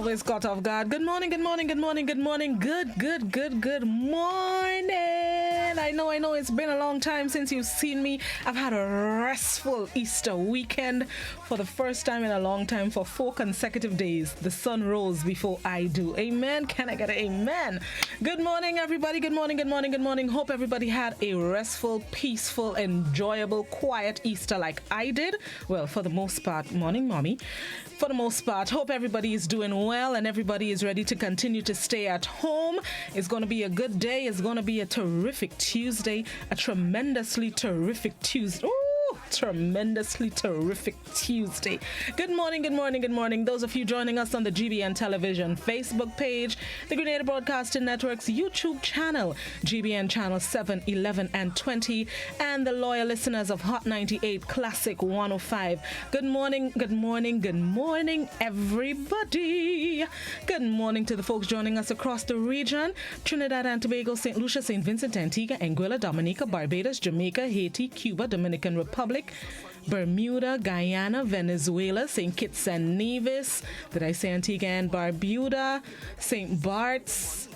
always caught off guard. Good morning, good morning, good morning, good morning, good morning. I know it's been a long time since you've seen me. I've had a restful Easter weekend for the first time in a long time for 4 consecutive days. The sun rose before I do. Amen. Can I get an amen? Good morning, everybody. Good morning, good morning, good morning. Hope everybody had a restful, peaceful, enjoyable, quiet Easter like I did. Well, for the most part, morning, mommy. For the most part, hope everybody is doing well and everybody is ready to continue to stay at home. It's going to be a good day. It's going to be a terrific Tuesday, a tremendously terrific Tuesday. Tremendously terrific Tuesday. Good morning, good morning, good morning. Those of you joining us on the GBN Television Facebook page, the Grenada Broadcasting Network's YouTube channel, GBN Channel 7, 11, and 20, and the loyal listeners of Hot 98 Classic 105. Good morning, good morning, good morning, everybody. Good morning to the folks joining us across the region: Trinidad and Tobago, St. Lucia, St. Vincent, Antigua, Anguilla, Dominica, Barbados, Jamaica, Haiti, Cuba, Dominican Republic, Bermuda, Guyana, Venezuela, St. Kitts and Nevis, did I say Antigua and Barbuda, St. Bart's,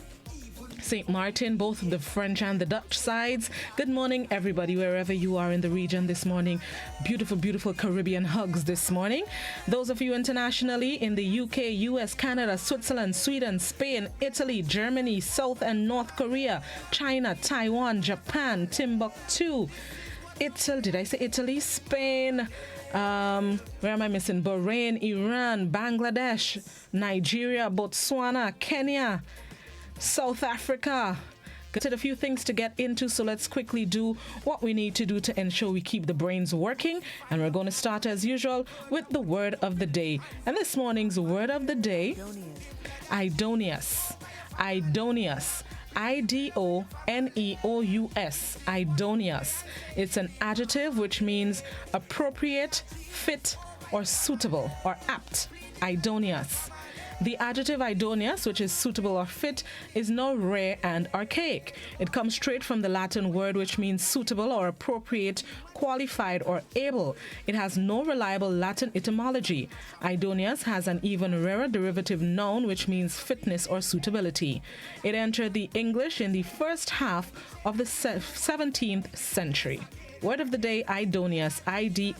St. Martin, both the French and the Dutch sides. Good morning, everybody, wherever you are in the region this morning. Beautiful, beautiful Caribbean hugs this morning. Those of you internationally in the UK, US, Canada, Switzerland, Sweden, Spain, Italy, Germany, South and North Korea, China, Taiwan, Japan, Timbuktu, Italy, did I say Italy? Spain, where am I missing? Bahrain, Iran, Bangladesh, Nigeria, Botswana, Kenya, South Africa. Got a few things to get into, so let's quickly do what we need to do to ensure we keep the brains working. And we're going to start as usual with the word of the day. And this morning's word of the day, Idonious. Idonious. I-D-O-N-E-O-U-S, idonious. It's an adjective which means appropriate, fit, or suitable, or apt. Idonious. The adjective idonious, which is suitable or fit, is now rare and archaic. It comes straight from the Latin word which means suitable or appropriate, qualified, or able. It has no reliable Latin etymology. Idonious has an even rarer derivative noun which means fitness or suitability. It entered the English in the first half of the 17th century. Word of the day, idonious, I-D-O-N-E-O-U-S.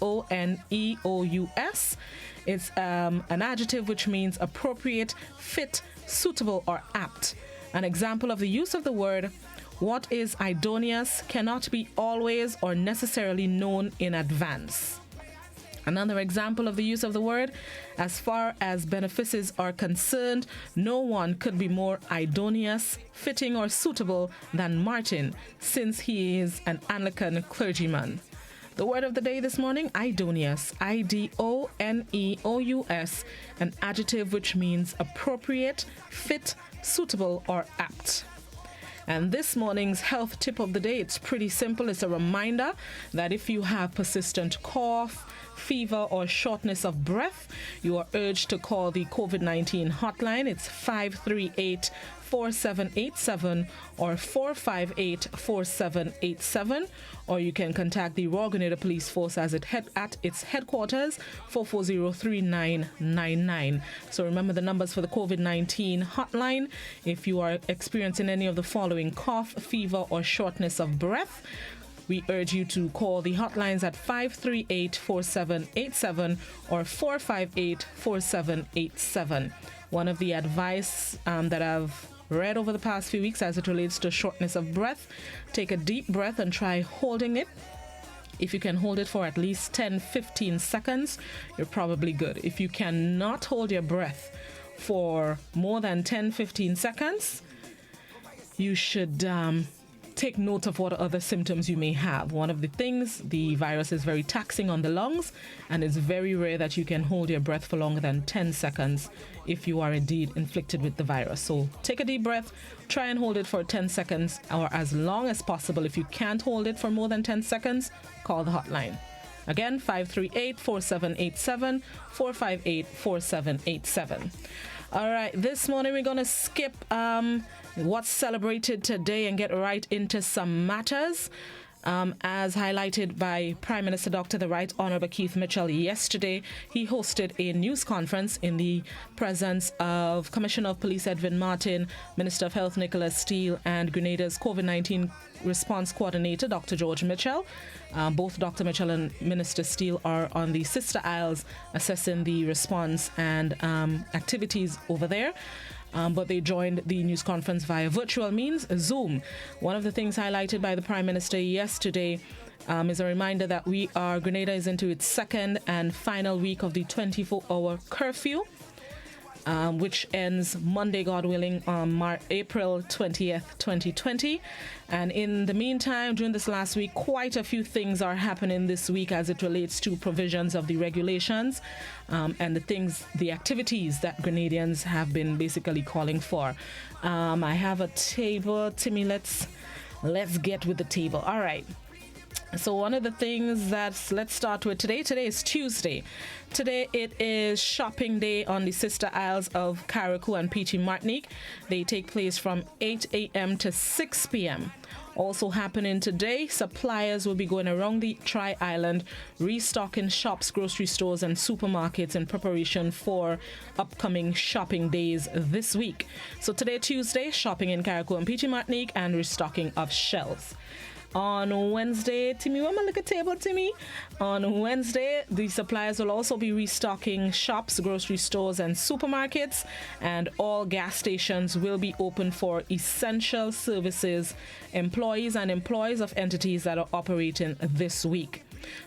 It's an adjective which means appropriate, fit, suitable, or apt. An example of the use of the word, what is idonious, cannot be always or necessarily known in advance. Another example of the use of the word, as far as benefices are concerned, no one could be more idonious, fitting, or suitable than Martin, since he is an Anglican clergyman. The word of the day this morning, idonious, I-D-O-N-E-O-U-S, an adjective which means appropriate, fit, suitable, or apt. And this morning's health tip of the day, it's pretty simple. It's a reminder that if you have persistent cough, fever, or shortness of breath, you are urged to call the COVID-19 hotline. It's 538-4787 or 458-4787, or you can contact the Royal Grenada Police Force at its headquarters, 440-3999. So remember the numbers for the COVID-19 hotline. If you are experiencing any of the following: cough, fever, or shortness of breath, we urge you to call the hotlines at 538-4787 or 458-4787. One of the advice that I've read over the past few weeks as it relates to shortness of breath, take a deep breath and try holding it. If you can hold it for at least 10-15 seconds, you're probably good. If you cannot hold your breath for more than 10-15 seconds, you should take note of what other symptoms you may have. One of the things, the virus is very taxing on the lungs, and it's very rare that you can hold your breath for longer than 10 seconds if you are indeed inflicted with the virus. So take a deep breath, try and hold it for 10 seconds or as long as possible. If you can't hold it for more than 10 seconds, call the hotline. Again, 538-4787, 458-4787. All right, this morning we're going to skip what's celebrated today and get right into some matters. As highlighted by Prime Minister Dr. the Right Honourable Keith Mitchell yesterday, he hosted a news conference in the presence of Commissioner of Police Edwin Martin, Minister of Health Nicholas Steele, and Grenada's COVID-19 response coordinator, Dr. George Mitchell. Both Dr. Mitchell and Minister Steele are on the Sister Isles assessing the response and activities over there. But they joined the news conference via virtual means, Zoom. One of the things highlighted by the Prime Minister yesterday is a reminder that Grenada is into its second and final week of the 24-hour curfew, which ends Monday, God willing, on April 20th, 2020. And in the meantime, during this last week, quite a few things are happening this week as it relates to provisions of the regulations and the activities that Grenadians have been basically calling for. I have a table. Timmy, let's get with the table. All right. So one of the things let's start with today. Today is Tuesday. Today it is shopping day on the Sister Isles of Carriacou and Peachy Martinique. They take place from 8 a.m. to 6 p.m. Also happening today, suppliers will be going around the Tri-Island, restocking shops, grocery stores and supermarkets in preparation for upcoming shopping days this week. So today, Tuesday, shopping in Carriacou and Peachy Martinique and restocking of shelves. On Wednesday, Timmy, want to look at table, Timmy? On Wednesday, the suppliers will also be restocking shops, grocery stores, and supermarkets, and all gas stations will be open for essential services, employees and employees of entities that are operating this week.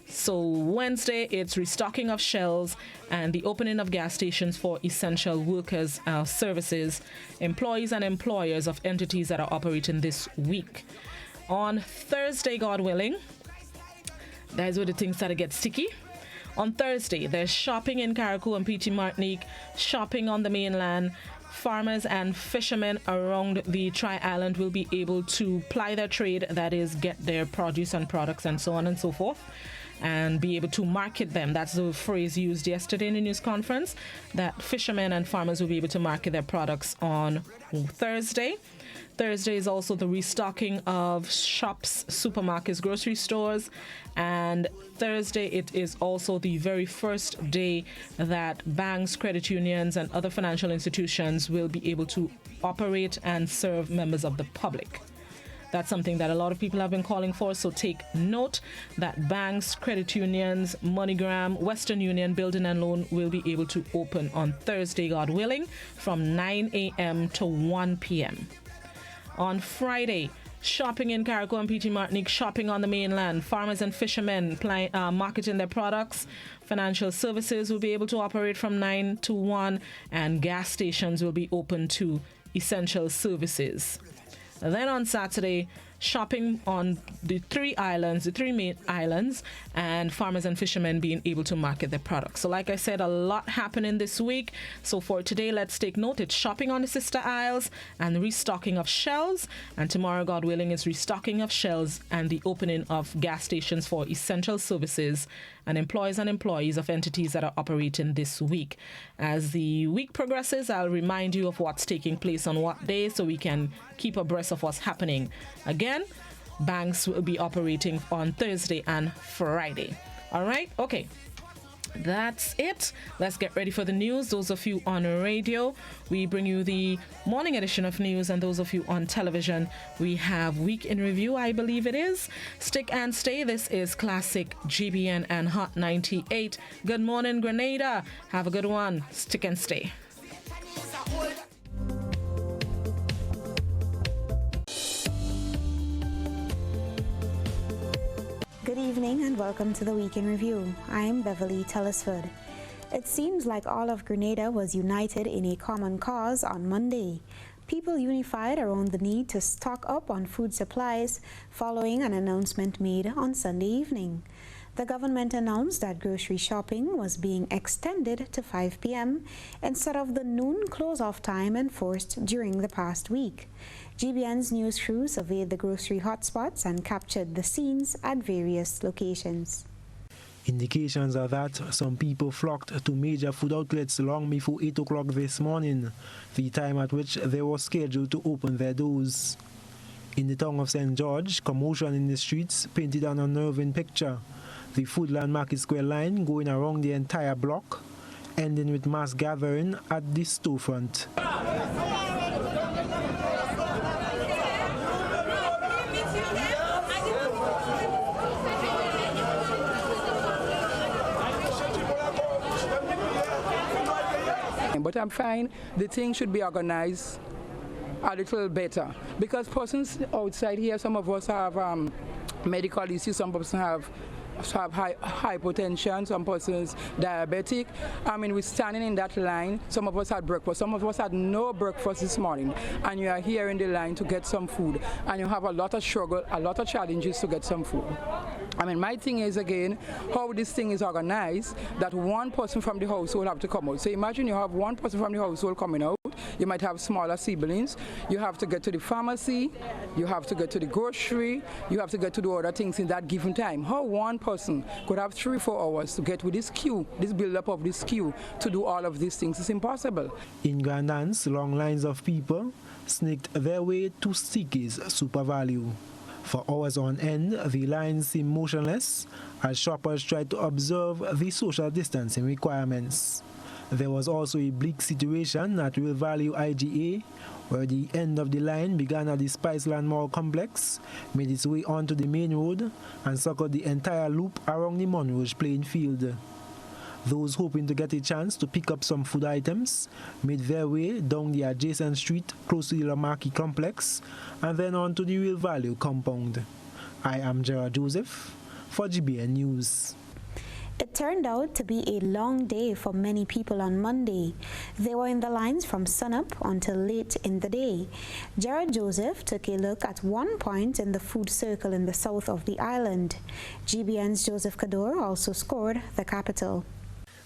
So Wednesday, it's restocking of shelves and the opening of gas stations for essential workers, services, employees and employers of entities that are operating this week. On Thursday, God willing, that's where the things start to get sticky. On Thursday, there's shopping in Carriacou and Peachy Martinique, shopping on the mainland. Farmers and fishermen around the Tri-Island will be able to ply their trade, that is, get their produce and products and so on and so forth, and be able to market them. That's the phrase used yesterday in the news conference, that fishermen and farmers will be able to market their products on Thursday. Thursday is also the restocking of shops, supermarkets, grocery stores. And Thursday, it is also the very first day that banks, credit unions, and other financial institutions will be able to operate and serve members of the public. That's something that a lot of people have been calling for, so take note that banks, credit unions, MoneyGram, Western Union, Building and Loan will be able to open on Thursday, God willing, from 9 a.m. to 1 p.m. On Friday, shopping in Carriacou and Peachy Martinique, shopping on the mainland, farmers and fishermen marketing their products, financial services will be able to operate from 9 to 1, and gas stations will be open to essential services. And then on Saturday, shopping on the three main islands, and farmers and fishermen being able to market their products. So like I said, a lot happening this week. So for today, let's take note. It's shopping on the Sister Isles and restocking of shelves. And tomorrow, God willing, is restocking of shelves and the opening of gas stations for essential services and employees of entities that are operating this week. As the week progresses, I'll remind you of what's taking place on what day so we can keep abreast of what's happening. Again, banks will be operating on Thursday and Friday. All right? Okay. That's it. Let's get ready for the news. Those of you on radio, we bring you the morning edition of news, and those of you on television, we have Week in Review, I believe it is. Stick and stay. This is Classic GBN and Hot 98. Good morning, Grenada. Have a good one. Stick and stay. Good evening and welcome to the Week in Review. I'm Beverly Tellisford. It seems like all of Grenada was united in a common cause on Monday. People unified around the need to stock up on food supplies following an announcement made on Sunday evening. The government announced that grocery shopping was being extended to 5 p.m. instead of the noon close-off time enforced during the past week. GBN's news crew surveyed the grocery hotspots and captured the scenes at various locations. Indications are that some people flocked to major food outlets long before 8 o'clock this morning, the time at which they were scheduled to open their doors. In the town of St. George, commotion in the streets painted an unnerving picture. The Foodland Market Square line going around the entire block, ending with mass gathering at the storefront. But I'm fine. The thing should be organized a little better because persons outside here, some of us have medical issues, some persons have hypertension, some persons diabetic. I mean, we're standing in that line. Some of us had breakfast, some of us had no breakfast this morning, and you are here in the line to get some food, and you have a lot of struggle, a lot of challenges to get some food. I mean, my thing is, again, how this thing is organized, that one person from the household have to come out. So imagine you have one person from the household coming out. You might have smaller siblings. You have to get to the pharmacy. You have to get to the grocery. You have to get to do other things in that given time. How one person could have 3-4 hours to get with this queue, this build-up of this queue, to do all of these things is impossible. In Grenada, long lines of people sneaked their way to Stiki's Super Value. For hours on end, the lines seemed motionless as shoppers tried to observe the social distancing requirements. There was also a bleak situation at Real Value IGA, where the end of the line began at the Spiceland Mall complex, made its way onto the main road, and circled the entire loop around the Monroe playing field. Those hoping to get a chance to pick up some food items made their way down the adjacent street close to the Lamaki complex and then on to the Real Value compound. I am Gerard Joseph for GBN News. It turned out to be a long day for many people on Monday. They were in the lines from sunup until late in the day. Gerard Joseph took a look at one point in the food circle in the south of the island. GBN's Joseph Kador also scored the capital.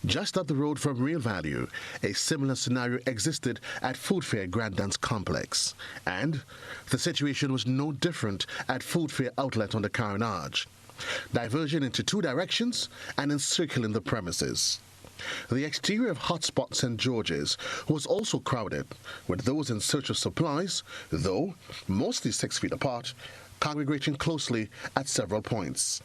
Just up the road from Real Value, a similar scenario existed at Food Fair Grandance Complex. And the situation was no different at Food Fair Outlet on the Carnage. Diversion into two directions and encircling the premises. The exterior of Hotspot St. George's was also crowded, with those in search of supplies, though mostly 6 feet apart, congregating closely at several points.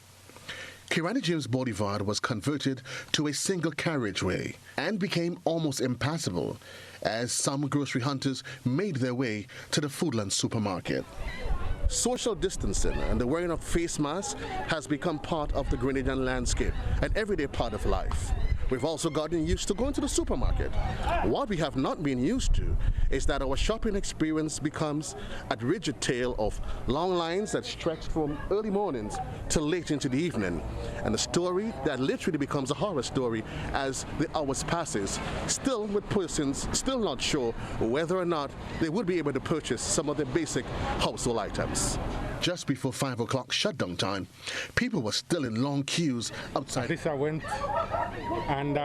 Kirani James Boulevard was converted to a single carriageway and became almost impassable as some grocery hunters made their way to the Foodland supermarket. Social distancing and the wearing of face masks has become part of the Grenadian landscape, an everyday part of life. We've also gotten used to going to the supermarket. What we have not been used to is that our shopping experience becomes a rigid tale of long lines that stretch from early mornings till late into the evening. And a story that literally becomes a horror story as the hours passes, still with persons still not sure whether or not they would be able to purchase some of their basic household items. Just before 5 o'clock shutdown time, people were still in long queues outside. At least I went and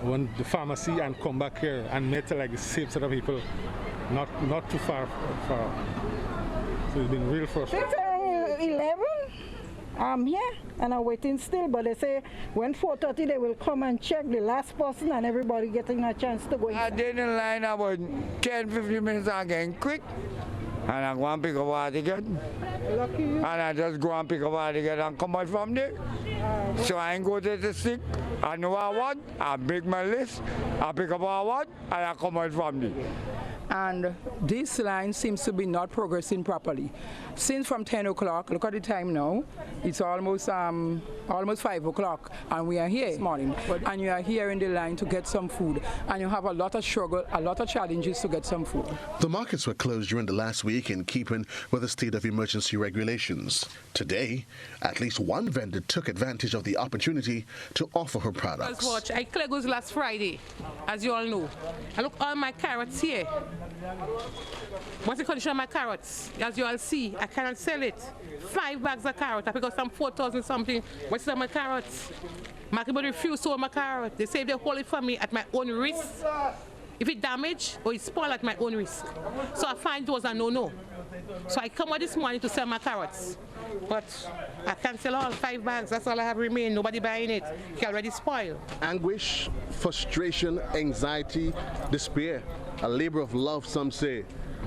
went to the pharmacy and come back here and met like the same set of people, not too far. So it's been real frustrating. Since 11, I'm here and I'm waiting still, but they say when 4:30 they will come and check the last person and everybody getting a chance to go in. I did in line about 10-15 minutes again quick. And I go and pick up what I get. Lucky you. And I just go and pick up what I get and come out from there. So I ain't go to the stick. I know what I want. I make my list. I pick up what I want and I come out from there. And this line seems to be not progressing properly. Since from 10 o'clock, look at the time now, it's almost 5 o'clock, and we are here this morning. And you are here in the line to get some food, and you have a lot of struggle, a lot of challenges to get some food. The markets were closed during the last week in keeping with the state of emergency regulations. Today, at least one vendor took advantage of the opportunity to offer her products. Watch, I cleared goods last Friday, as you all know. I look all my carrots here. What's the condition of my carrots? As you all see, I cannot sell it. 5 bags of carrots. I pick up some 4,000 something. What's my carrots? Market refuse to hold my carrots. They say they hold it for me at my own risk. If it damaged or it's spoiled at my own risk. So I find those a no-no. So I come out this morning to sell my carrots. But I can't sell all 5 bags. That's all I have remain. Nobody buying it. It's already spoiled. Anguish, frustration, anxiety, despair. A labor of love, some say.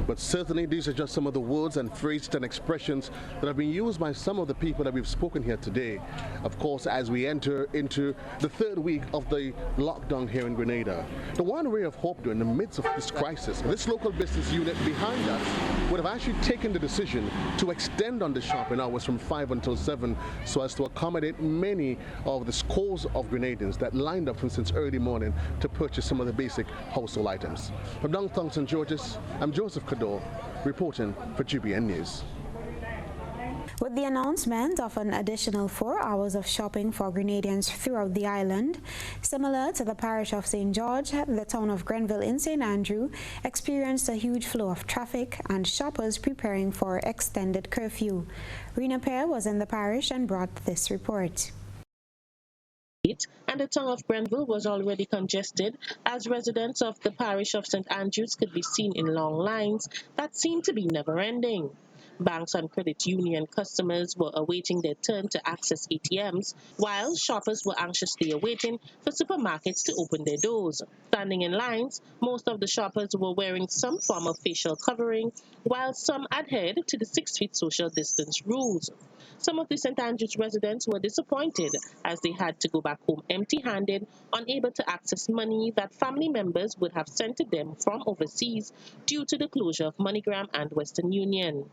But certainly these are just some of the words and phrases and expressions that have been used by some of the people that we've spoken here today. Of course, as we enter into the third week of the lockdown here in Grenada. The one ray of hope, though, in the midst of this crisis, this local business unit behind us would have actually taken the decision to extend on the shopping hours from 5 until 7 so as to accommodate many of the scores of Grenadians that lined up since early morning to purchase some of the basic household items. From downtown St. George's, I'm Joseph Cador, reporting for GBN News. With the announcement of an additional 4 hours of shopping for Grenadians throughout the island, similar to the parish of St. George, the town of Grenville in St. Andrew experienced a huge flow of traffic and shoppers preparing for extended curfew. Rena Pear was in the parish and brought this report. And the town of Grenville was already congested as residents of the parish of St. Andrews could be seen in long lines that seemed to be never-ending. Banks and credit union customers were awaiting their turn to access ATMs, while shoppers were anxiously awaiting for supermarkets to open their doors. Standing in lines, most of the shoppers were wearing some form of facial covering, while some adhered to the 6 feet social distance rules. Some of the St. Andrews residents were disappointed as they had to go back home empty-handed, unable to access money that family members would have sent to them from overseas due to the closure of MoneyGram and Western Union.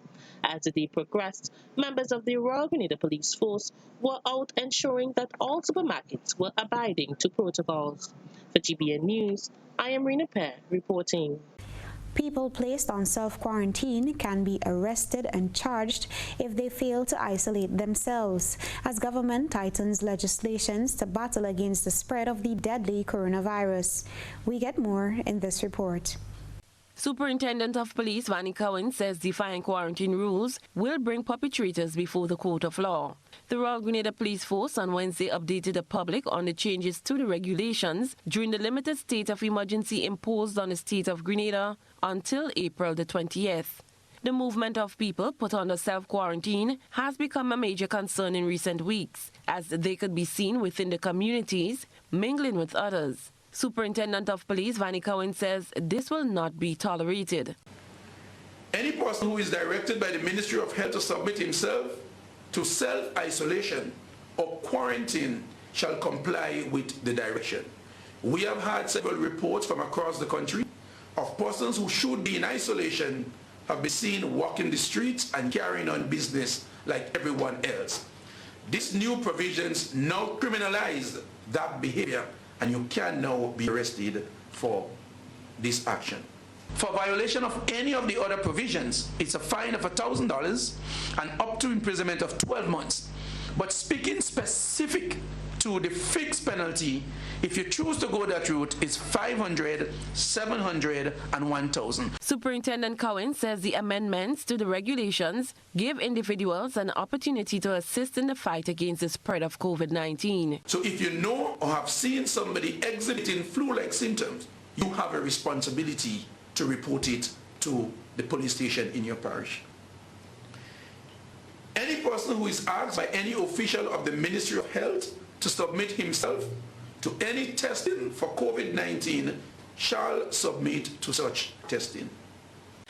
As the day progressed, members of the Royal Grenada Police Force were out ensuring that all supermarkets were abiding to protocols. For GBN News, I am Rena Pear reporting. People placed on self-quarantine can be arrested and charged if they fail to isolate themselves, as government tightens legislations to battle against the spread of the deadly coronavirus. We get more in this report. Superintendent of Police Vanny Cowan says defying quarantine rules will bring perpetrators before the court of law. The Royal Grenada Police Force on Wednesday updated the public on the changes to the regulations during the limited state of emergency imposed on the state of Grenada until April the 20th. The movement of people put under self-quarantine has become a major concern in recent weeks, as they could be seen within the communities, mingling with others. Superintendent of Police Vanny Cowan says this will not be tolerated. Any person who is directed by the Ministry of Health to submit himself to self-isolation or quarantine shall comply with the direction. We have had several reports from across the country of persons who should be in isolation have been seen walking the streets and carrying on business like everyone else. These new provisions now criminalize that behavior, and you can now be arrested for this action. For violation of any of the other provisions, it's a fine of $1,000 and up to imprisonment of 12 months. But speaking specific to the fixed penalty, if you choose to go that route, it's $500, $700, and $1,000. Superintendent Cowan says the amendments to the regulations give individuals an opportunity to assist in the fight against the spread of COVID-19. So if you know or have seen somebody exhibiting flu-like symptoms, you have a responsibility to report it to the police station in your parish. Any person who is asked by any official of the Ministry of Health to submit himself to any testing for COVID-19 shall submit to such testing.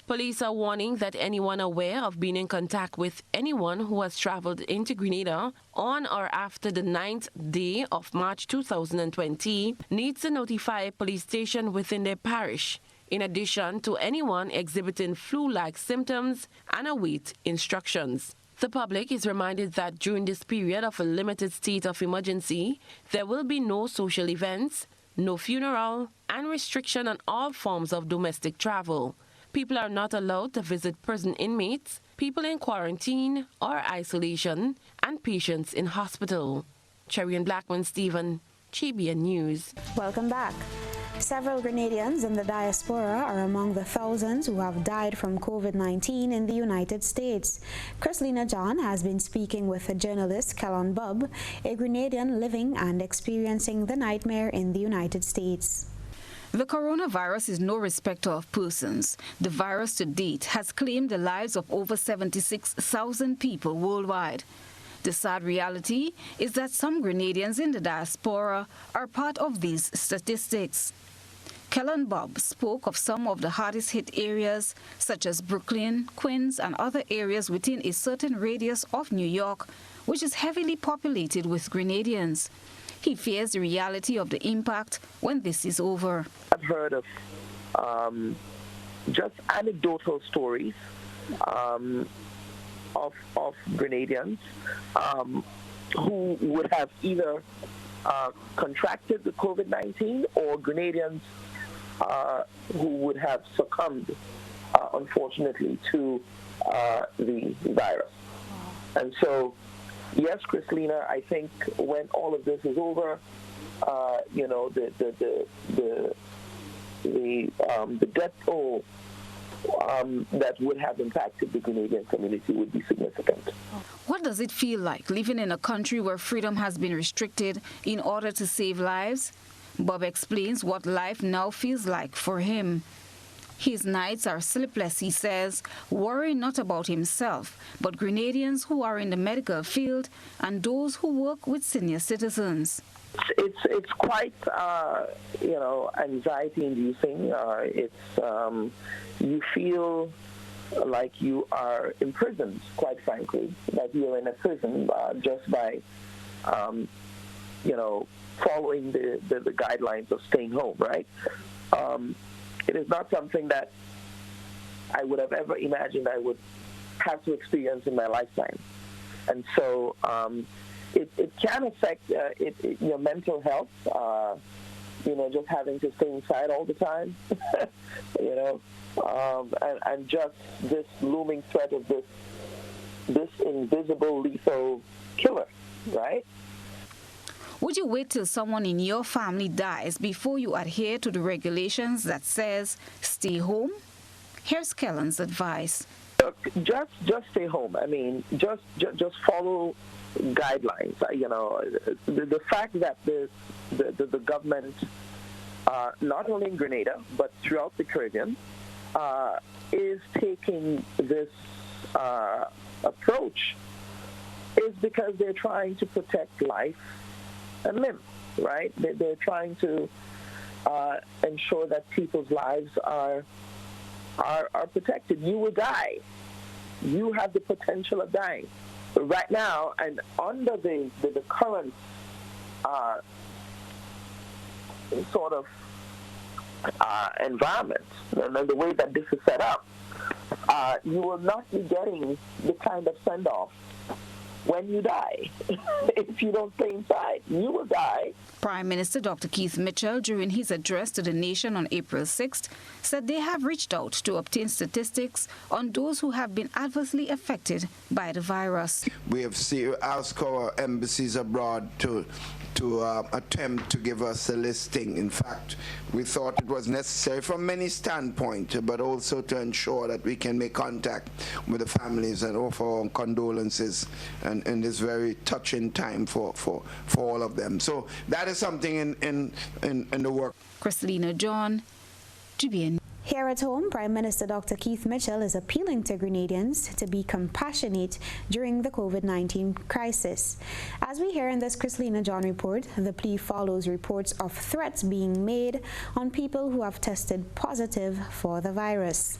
Police are warning that anyone aware of being in contact with anyone who has traveled into Grenada on or after the 9th day of March 2020 needs to notify a police station within their parish, in addition to anyone exhibiting flu-like symptoms, and await instructions. The public is reminded that during this period of a limited state of emergency, there will be no social events, no funeral, and restriction on all forms of domestic travel. People are not allowed to visit prison inmates, people in quarantine or isolation, and patients in hospital. Cherry Blackman Stephen, GBN News. Welcome back. Several Grenadians in the diaspora are among the thousands who have died from COVID-19 in the United States. Chrislina John has been speaking with a journalist, Kellon Bubb, a Grenadian living and experiencing the nightmare in the United States. The coronavirus is no respecter of persons. The virus to date has claimed the lives of over 76,000 people worldwide. The sad reality is that some Grenadians in the diaspora are part of these statistics. Kellen Bob spoke of some of the hardest hit areas, such as Brooklyn, Queens, and other areas within a certain radius of New York, which is heavily populated with Grenadians. He fears the reality of the impact when this is over. I've heard of just anecdotal stories of Grenadians who would have either contracted the COVID-19 or Grenadians who would have succumbed, unfortunately, to the virus. And so, yes, Chrislina, I think when all of this is over, you know, the death toll that would have impacted the Grenadian community would be significant. What does it feel like living in a country where freedom has been restricted in order to save lives? Bob explains what life now feels like for him. His nights are sleepless, he says, worrying not about himself, but Grenadians who are in the medical field and those who work with senior citizens. It's quite, you know, anxiety-inducing. You feel like you are imprisoned, quite frankly, that you're in a prison just by, you know, following the guidelines of staying home, right? It is not something that I would have ever imagined I would have to experience in my lifetime. And so it can affect your mental health, you know, just having to stay inside all the time, you know, and just this looming threat of this invisible lethal killer, right? Would you wait till someone in your family dies before you adhere to the regulations that says stay home? Here's Kellen's advice. Just stay home. I mean, just follow guidelines. You know, the fact that the government, not only in Grenada but throughout the Caribbean, is taking this approach is because they're trying to protect life and limb, right? They're trying to ensure that people's lives are protected. You will die. You have the potential of dying. But right now, and under the current sort of environment, and the way that this is set up, you will not be getting the kind of send-off when you die. If you don't stay inside, you will die. Prime Minister Dr. Keith Mitchell, during his address to the nation on April 6th, said they have reached out to obtain statistics on those who have been adversely affected by the virus. We have asked our embassies abroad to attempt to give us a listing. In fact, we thought it was necessary from many standpoints, but also to ensure that we can make contact with the families and offer our condolences in this very touching time for all of them. So that is something in the work. Chrislina John, GBN. Here at home, Prime Minister Dr. Keith Mitchell is appealing to Grenadians to be compassionate during the COVID-19 crisis. As we hear in this Chrislina John report, the plea follows reports of threats being made on people who have tested positive for the virus.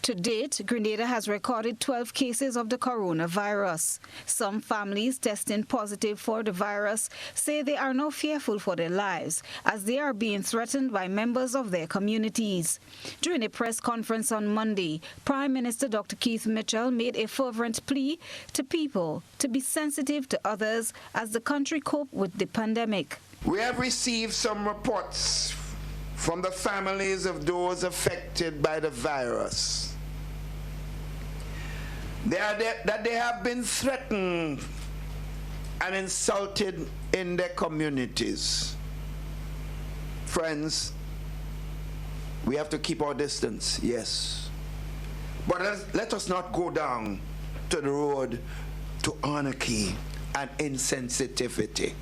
To date, Grenada has recorded 12 cases of the coronavirus. Some families testing positive for the virus say they are now fearful for their lives as they are being threatened by members of their communities. During a press conference on Monday, Prime Minister Dr. Keith Mitchell made a fervent plea to people to be sensitive to others as the country copes with the pandemic. We have received some reports from the families of those affected by the virus that they have been threatened and insulted in their communities. Friends, we have to keep our distance, yes. But let us not go down to the road to anarchy and insensitivity.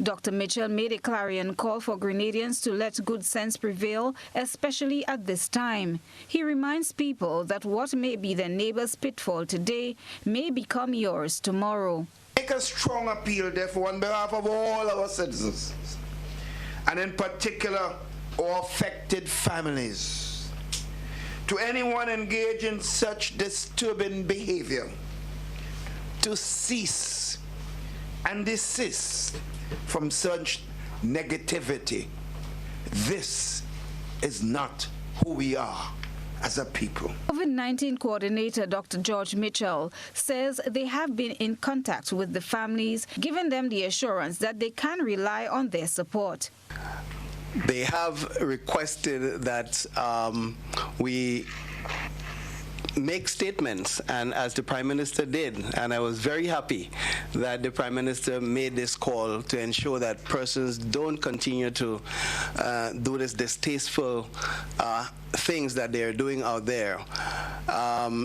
Dr. Mitchell made a clarion call for Grenadians to let good sense prevail, especially at this time. He reminds people that what may be their neighbor's pitfall today may become yours tomorrow. Make a strong appeal, therefore, on behalf of all our citizens, and in particular or affected families. To anyone engaged in such disturbing behavior, to cease and desist from such negativity. This is not who we are as a people. COVID-19 coordinator Dr. George Mitchell says they have been in contact with the families, giving them the assurance that they can rely on their support. They have requested that we make statements, and as the Prime Minister did, and I was very happy that the Prime Minister made this call to ensure that persons don't continue to do this distasteful things that they're doing out there.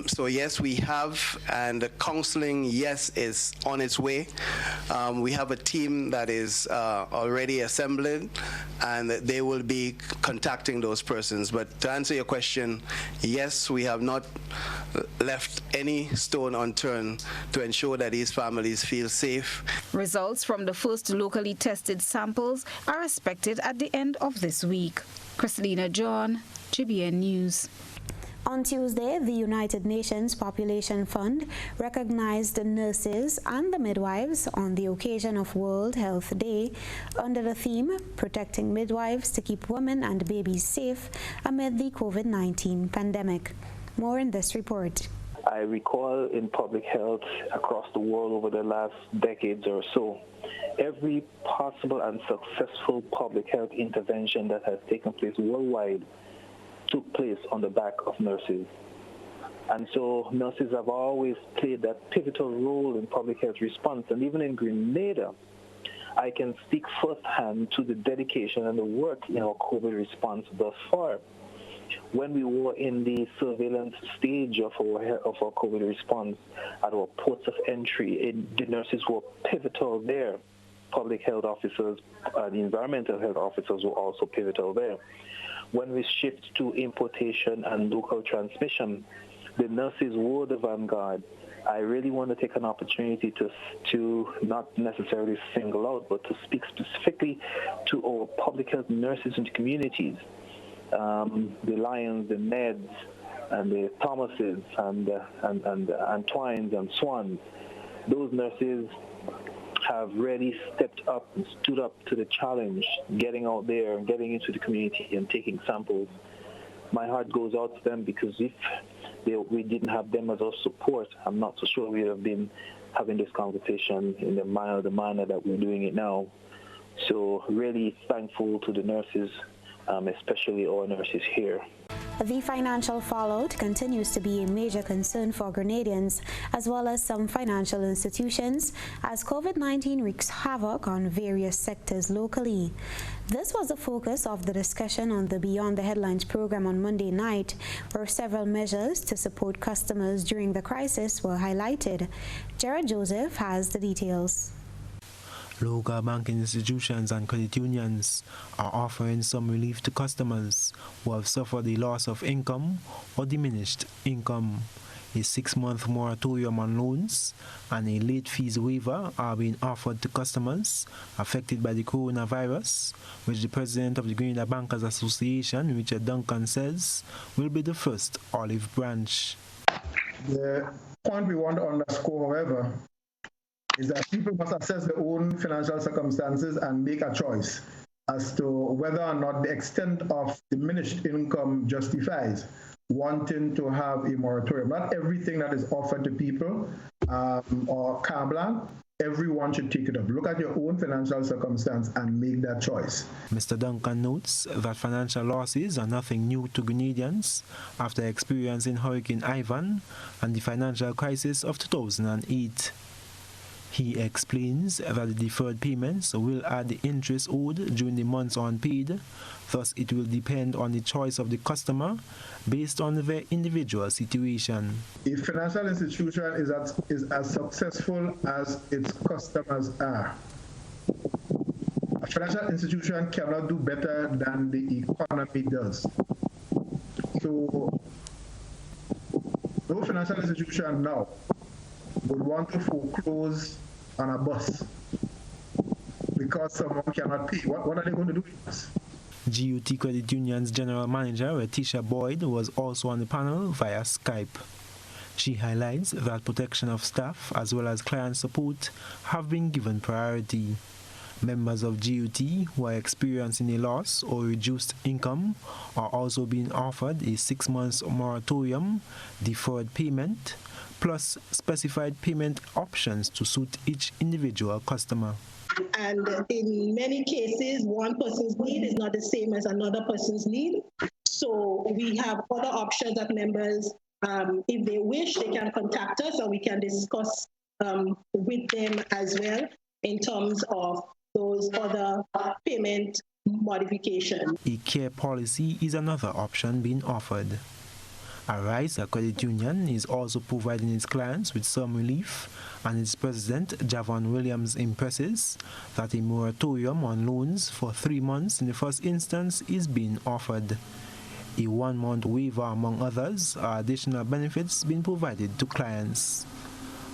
So yes, we have, and the counseling, yes, is on its way. We have a team that is already assembled, and they will be contacting those persons. But to answer your question, yes, we have not left any stone unturned to ensure that these families feel safe. Results from the first locally tested samples are expected at the end of this week. Christina John, GBN News. On Tuesday, the United Nations Population Fund recognized the nurses and the midwives on the occasion of World Health Day under the theme, Protecting Midwives to Keep Women and Babies Safe Amid the COVID-19 Pandemic. More in this report. I recall in public health across the world over the last decades or so, every possible and successful public health intervention that has taken place worldwide took place on the back of nurses. And so nurses have always played that pivotal role in public health response. And even in Grenada, I can speak firsthand to the dedication and the work in our COVID response thus far. When we were in the surveillance stage of our COVID response at our ports of entry, the nurses were pivotal there. Public health officers, the environmental health officers were also pivotal there. When we shift to importation and local transmission, the nurses were the vanguard. I really want to take an opportunity to not necessarily single out, but to speak specifically to our public health nurses in the communities. The Lions, the Neds, and the Thomases, and Antwines and Swans. Those nurses have really stepped up and stood up to the challenge, getting out there and getting into the community and taking samples. My heart goes out to them, because if we didn't have them as our support, I'm not so sure we would have been having this conversation in the manner that we're doing it now. So really thankful to the nurses, especially our nurses here. The financial fallout continues to be a major concern for Grenadians, as well as some financial institutions, as COVID-19 wreaks havoc on various sectors locally. This was the focus of the discussion on the Beyond the Headlines program on Monday night, where several measures to support customers during the crisis were highlighted. Jared Joseph has the details. Local banking institutions and credit unions are offering some relief to customers who have suffered a loss of income or diminished income. A 6-month moratorium on loans and a late fees waiver are being offered to customers affected by the coronavirus, which the president of the Grenada Bankers Association, Richard Duncan, says will be the first olive branch. The point we want to underscore, however, is that people must assess their own financial circumstances and make a choice as to whether or not the extent of diminished income justifies wanting to have a moratorium. Not everything that is offered to people or carte blanche, everyone should take it up. Look at your own financial circumstance and make that choice. Mr. Duncan notes that financial losses are nothing new to Grenadians after experiencing Hurricane Ivan and the financial crisis of 2008. He explains that the deferred payments will add the interest owed during the months unpaid, thus it will depend on the choice of the customer based on their individual situation. A financial institution is as successful as its customers are. A financial institution cannot do better than the economy does. So, no financial institution now would want to foreclose on a bus because someone cannot pay. What are they going to do with us? GUT Credit Union's General Manager, Letitia Boyd, was also on the panel via Skype. She highlights that protection of staff as well as client support have been given priority. Members of GUT who are experiencing a loss or reduced income are also being offered a 6-month moratorium, deferred payment, plus specified payment options to suit each individual customer. And in many cases, one person's need is not the same as another person's need. So we have other options that members, if they wish, they can contact us and we can discuss with them as well in terms of those other payment modifications. A care policy is another option being offered. Arise, a credit union, is also providing its clients with some relief, and its president, Javon Williams, impresses that a moratorium on loans for 3 months in the first instance is being offered. A 1-month waiver, among others, are additional benefits being provided to clients.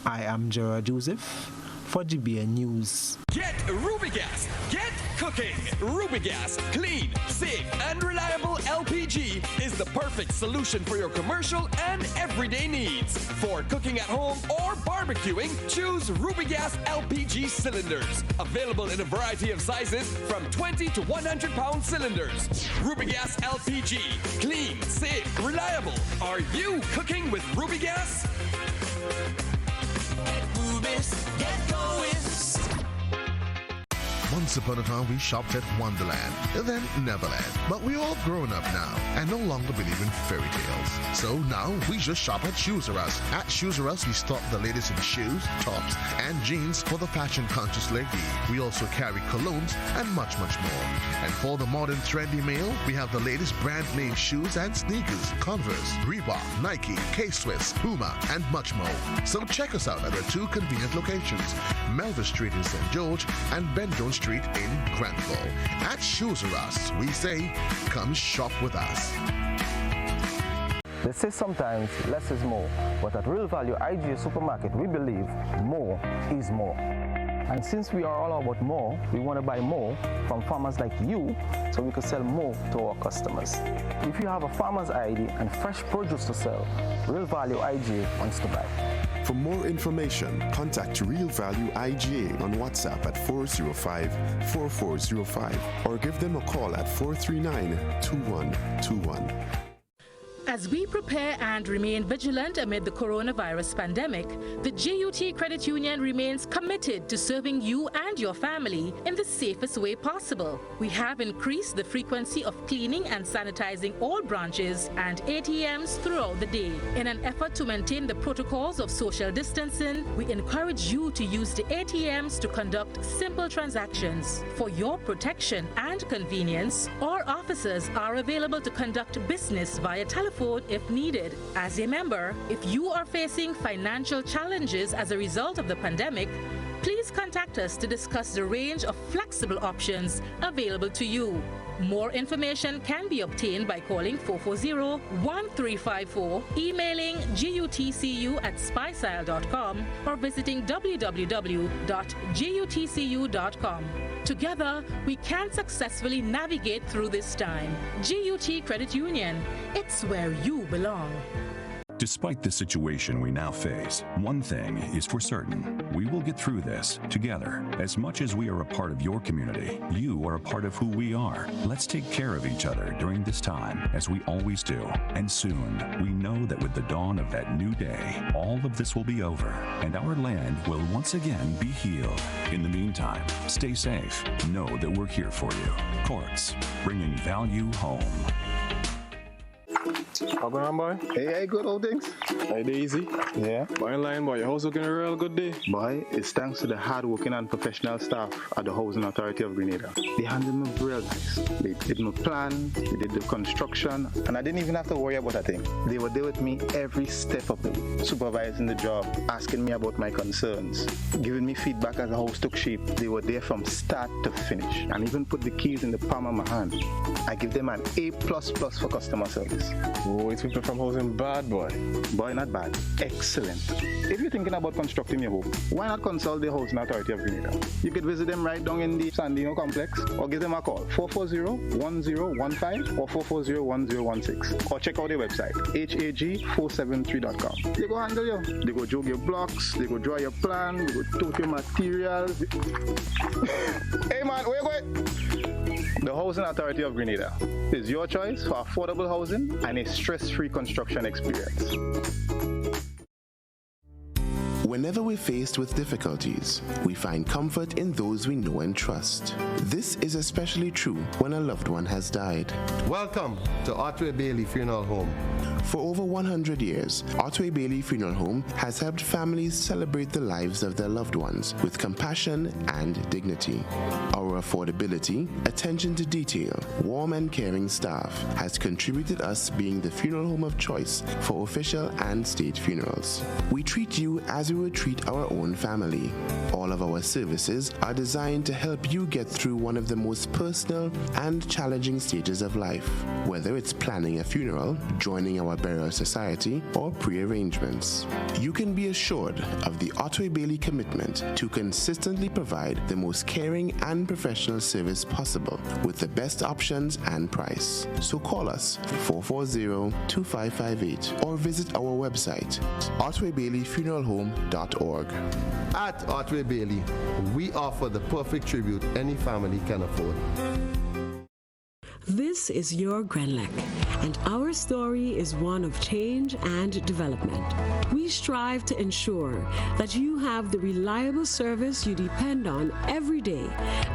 I am Gerard Joseph for GBN News. Get Rubigas. Get cooking. Rubigas, clean, safe, and reliable LPG is the perfect solution for your commercial and everyday needs. For cooking at home or barbecuing, choose Rubigas LPG cylinders. Available in a variety of sizes from 20 to 100 pound cylinders. Rubigas LPG, clean, safe, reliable. Are you cooking with Rubigas? Get going. Once upon a time, we shopped at Wonderland, then Neverland. But we're all grown up now and no longer believe in fairy tales. So now we just shop at Shoes R Us. At Shoes R Us, we stock the latest in shoes, tops, and jeans for the fashion-conscious lady. We also carry colognes and much, much more. And for the modern trendy male, we have the latest brand-name shoes and sneakers, Converse, Reebok, Nike, K-Swiss, Puma, and much more. So check us out at our 2 convenient locations, Melville Street in St. George and Ben Jones Street in Granville. At Shoes R Us, we say, come shop with us. They say sometimes less is more, but at Real Value IGA Supermarket, we believe more is more. And since we are all about more, we want to buy more from farmers like you so we can sell more to our customers. If you have a farmer's ID and fresh produce to sell, Real Value IGA wants to buy. For more information, contact Real Value IGA on WhatsApp at 405-4405 or give them a call at 439-2121. As we prepare and remain vigilant amid the coronavirus pandemic, the GUT Credit Union remains committed to serving you and your family in the safest way possible. We have increased the frequency of cleaning and sanitizing all branches and ATMs throughout the day. In an effort to maintain the protocols of social distancing, we encourage you to use the ATMs to conduct simple transactions. For your protection and convenience, our officers are available to conduct business via telephone if needed. As a member, if you are facing financial challenges as a result of the pandemic, please contact us to discuss the range of flexible options available to you. More information can be obtained by calling 440-1354, emailing gutcu@spicile.com, or visiting www.gutcu.com. Together, we can successfully navigate through this time. GUT Credit Union, it's where you belong. Despite the situation we now face, one thing is for certain. We will get through this together. As much as we are a part of your community, you are a part of who we are. Let's take care of each other during this time, as we always do. And soon, we know that with the dawn of that new day, all of this will be over, and our land will once again be healed. In the meantime, stay safe. Know that we're here for you. Courts, bringing value home. How going on, boy? Hey, good old things. Hey, easy. Yeah. Boy, in line, boy. Your house looking a real good day. Boy, it's thanks to the hard-working and professional staff at the Housing Authority of Grenada. They handled me real nice. They did my plan, they did the construction, and I didn't even have to worry about a thing. They were there with me every step of the way, supervising the job, asking me about my concerns, giving me feedback as the house took shape. They were there from start to finish, and even put the keys in the palm of my hand. I give them an A++ for customer service. Oh, it's people from housing bad, boy. Boy, not bad. Excellent. If you're thinking about constructing your home, why not consult the Housing Authority of Grenada? You could visit them right down in the Sandino complex or give them a call, 440-1015 or 440-1016. Or check out their website, hag473.com. They go handle you. They go jog your blocks, they go draw your plan, they go tote your materials. Hey man, where you going? The Housing Authority of Grenada is your choice for affordable housing and a stress-free construction experience. Whenever we're faced with difficulties, we find comfort in those we know and trust. This is especially true when a loved one has died. Welcome to Otway Bailey Funeral Home. For over 100 years, Otway Bailey Funeral Home has helped families celebrate the lives of their loved ones with compassion and dignity. Our affordability, attention to detail, warm and caring staff has contributed us being the funeral home of choice for official and state funerals. We treat you as we would treat our own family. All of our services are designed to help you get through one of the most personal and challenging stages of life, whether it's planning a funeral, joining our burial society, or pre-arrangements. You can be assured of the Otway Bailey commitment to consistently provide the most caring and professional service possible with the best options and price. So call us 440-2558 or visit our website, otwaybaileyfuneralhome.org. At Otway Bailey, we offer the perfect tribute any family can afford. This is your Grenlec, and our story is one of change and development. We strive to ensure that you have the reliable service you depend on every day,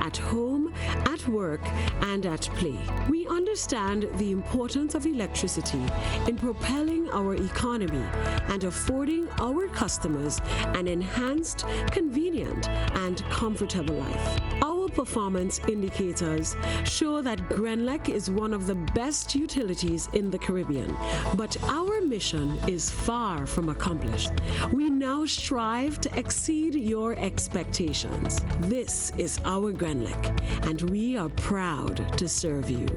at home, at work, and at play. We understand the importance of electricity in propelling our economy and affording our customers an enhanced, convenient, and comfortable life. Our performance indicators show that Grenlec is one of the best utilities in the Caribbean, but our mission is far from accomplished. We now strive to exceed your expectations. This is our Grenlec, and we are proud to serve you.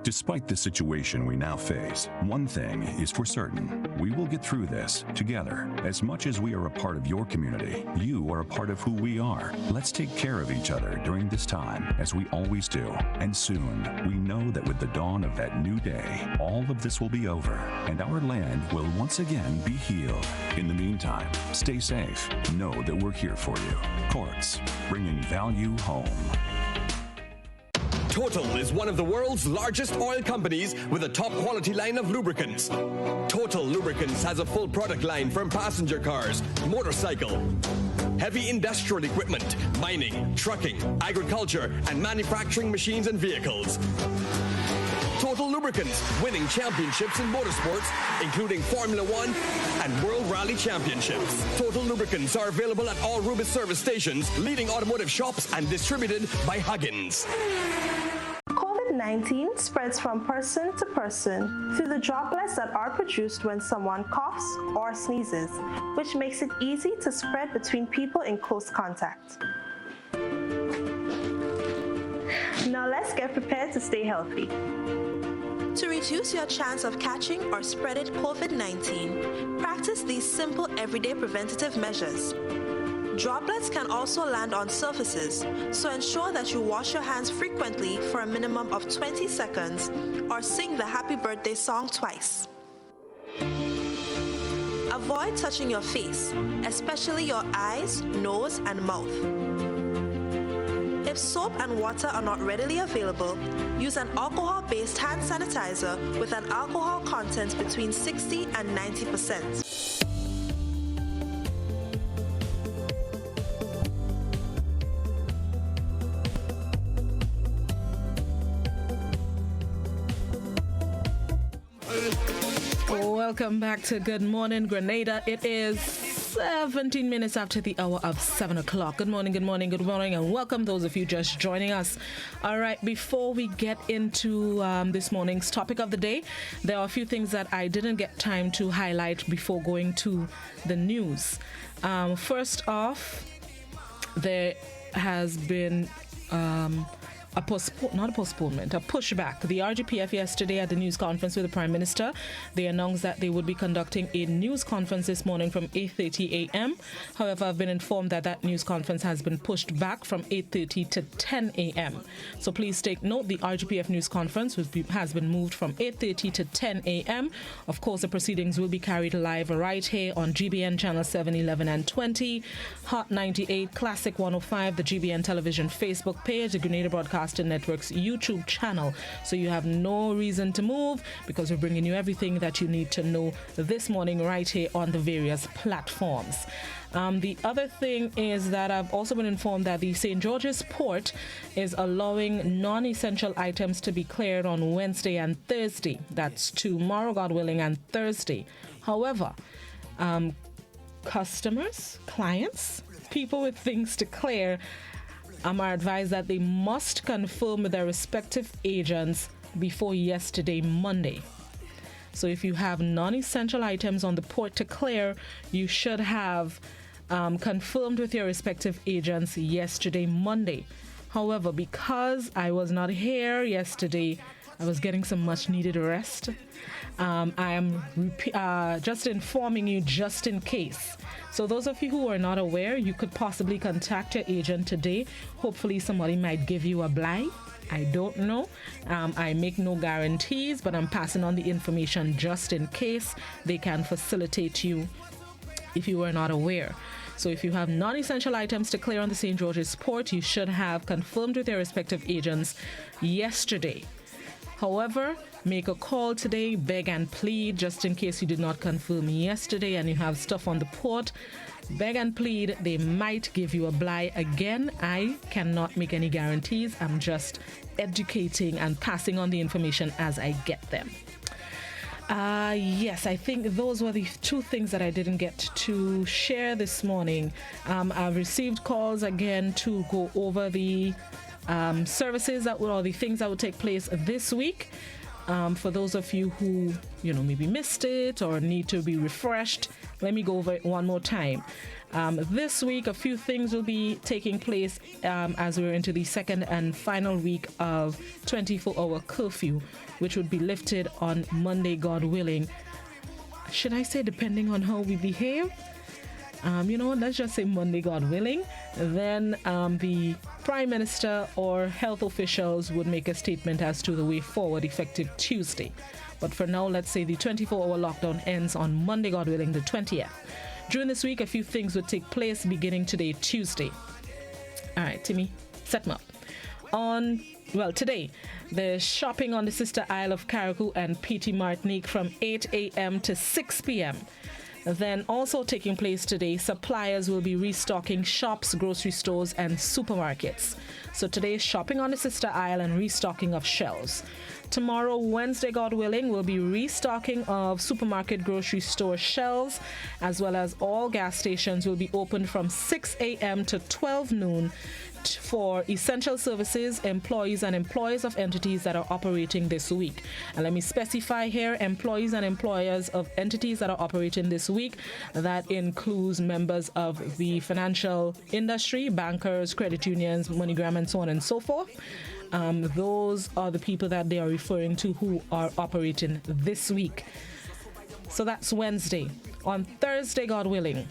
Despite the situation we now face, one thing is for certain. We will get through this together. As much as we are a part of your community, you are a part of who we are. Let's take care of each other during this time, as we always do. And soon, we know that with the dawn of that new day, all of this will be over, and our land will once again be healed. In the meantime, stay safe. Know that we're here for you. Courts, bringing value home. Total is one of the world's largest oil companies with a top quality line of lubricants. Total Lubricants has a full product line from passenger cars, motorcycle, heavy industrial equipment, mining, trucking, agriculture, and manufacturing machines and vehicles. Total Lubricants, winning championships in motorsports, including Formula One and World Rally Championships. Total Lubricants are available at all Rubis service stations, leading automotive shops, and distributed by Huggins. COVID-19 spreads from person to person through the droplets that are produced when someone coughs or sneezes, which makes it easy to spread between people in close contact. Now let's get prepared to stay healthy. To reduce your chance of catching or spreading COVID-19, practice these simple everyday preventative measures. Droplets can also land on surfaces, so ensure that you wash your hands frequently for a minimum of 20 seconds or sing the happy birthday song twice. Avoid touching your face, especially your eyes, nose, and mouth. If soap and water are not readily available, use an alcohol-based hand sanitizer with an alcohol content between 60 and 90%. Welcome back to Good Morning Grenada. It is 17 minutes after the hour of 7 o'clock. Good morning, good morning, good morning, and welcome those of you just joining us. All right, before we get into this morning's topic of the day, there are a few things that I didn't get time to highlight before going to the news. First off, there has been a pushback. The RGPF yesterday at the news conference with the Prime Minister, they announced that they would be conducting a news conference this morning from 8:30 a.m. However, I've been informed that that news conference has been pushed back from 8:30 to 10 a.m. So please take note, the RGPF news conference has been moved from 8:30 to 10 a.m. Of course, the proceedings will be carried live right here on GBN Channel 7, 11 and 20, Hot 98, Classic 105, the GBN Television Facebook page, the Grenada Broadcasting Network's YouTube channel. So you have no reason to move because we're bringing you everything that you need to know this morning right here on the various platforms. The other thing is that I've also been informed that the St. George's Port is allowing non-essential items to be cleared on Wednesday and Thursday. That's tomorrow, God willing, and Thursday. However, customers, clients, people with things to clear are advised that they must confirm with their respective agents before yesterday, Monday. So if you have non-essential items on the port to clear, you should have confirmed with your respective agents yesterday, Monday. However, because I was not here yesterday, I was getting some much needed rest. I am just informing you just in case. So those of you who are not aware, you could possibly contact your agent today. Hopefully somebody might give you a blind. I don't know. I make no guarantees, but I'm passing on the information just in case they can facilitate you if you were not aware. So if you have non-essential items to clear on the St. George's Port, you should have confirmed with your respective agents yesterday. However, make a call today, beg and plead, just in case you did not confirm yesterday and you have stuff on the port. Beg and plead, they might give you a blight again. I cannot make any guarantees. I'm just educating and passing on the information as I get them. Yes, I think those were the two things that I didn't get to share this morning. I've received calls again to go over the services or the things that will take place this week. For those of you who, maybe missed it or need to be refreshed, let me go over it one more time. This week, a few things will be taking place as we're into the second and final week of 24-hour curfew, which would be lifted on Monday, God willing. Should I say depending on how we behave? Let's just say Monday, God willing. Then the Prime Minister or health officials would make a statement as to the way forward effective Tuesday. But for now, let's say the 24-hour lockdown ends on Monday, God willing, the 20th. During this week, a few things would take place beginning today, Tuesday. All right, Timmy, set them up. Today, there's shopping on the sister Isle of Carriacou and Petit Martinique from 8 a.m. to 6 p.m. Then also taking place today, suppliers will be restocking shops, grocery stores, and supermarkets. So today, shopping on the sister isle and restocking of shelves. Tomorrow, Wednesday, God willing, will be restocking of supermarket, grocery store shelves, as well as all gas stations will be open from 6 a.m. to 12 noon for essential services, employees and employers of entities that are operating this week. And let me specify here, employees and employers of entities that are operating this week. That includes members of the financial industry, bankers, credit unions, MoneyGram, and so on and so forth. Those are the people that they are referring to who are operating this week. So that's Wednesday. On Thursday, God willing,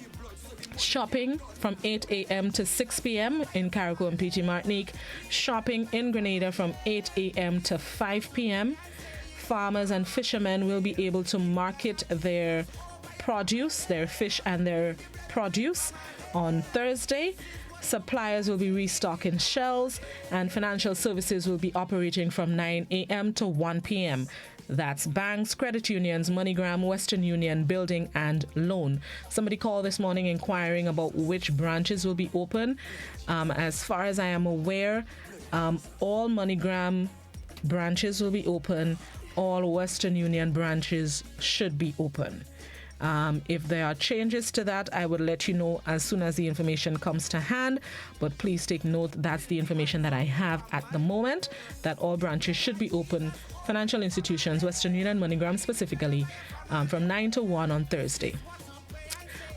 shopping from 8 a.m. to 6 p.m. in Carriacou and Petit Martinique. Shopping in Grenada from 8 a.m. to 5 p.m. Farmers and fishermen will be able to market their produce, their fish and their produce on Thursday. Suppliers will be restocking shelves, and financial services will be operating from 9 a.m. to 1 p.m. That's banks, credit unions, MoneyGram, Western Union, building and loan. Somebody called this morning inquiring about which branches will be open. As far as I am aware, all MoneyGram branches will be open. All Western Union branches should be open. If there are changes to that, I would let you know as soon as the information comes to hand. But please take note, that's the information that I have at the moment, that all branches should be open. Financial institutions, Western Union, MoneyGram specifically, from 9 to 1 on Thursday.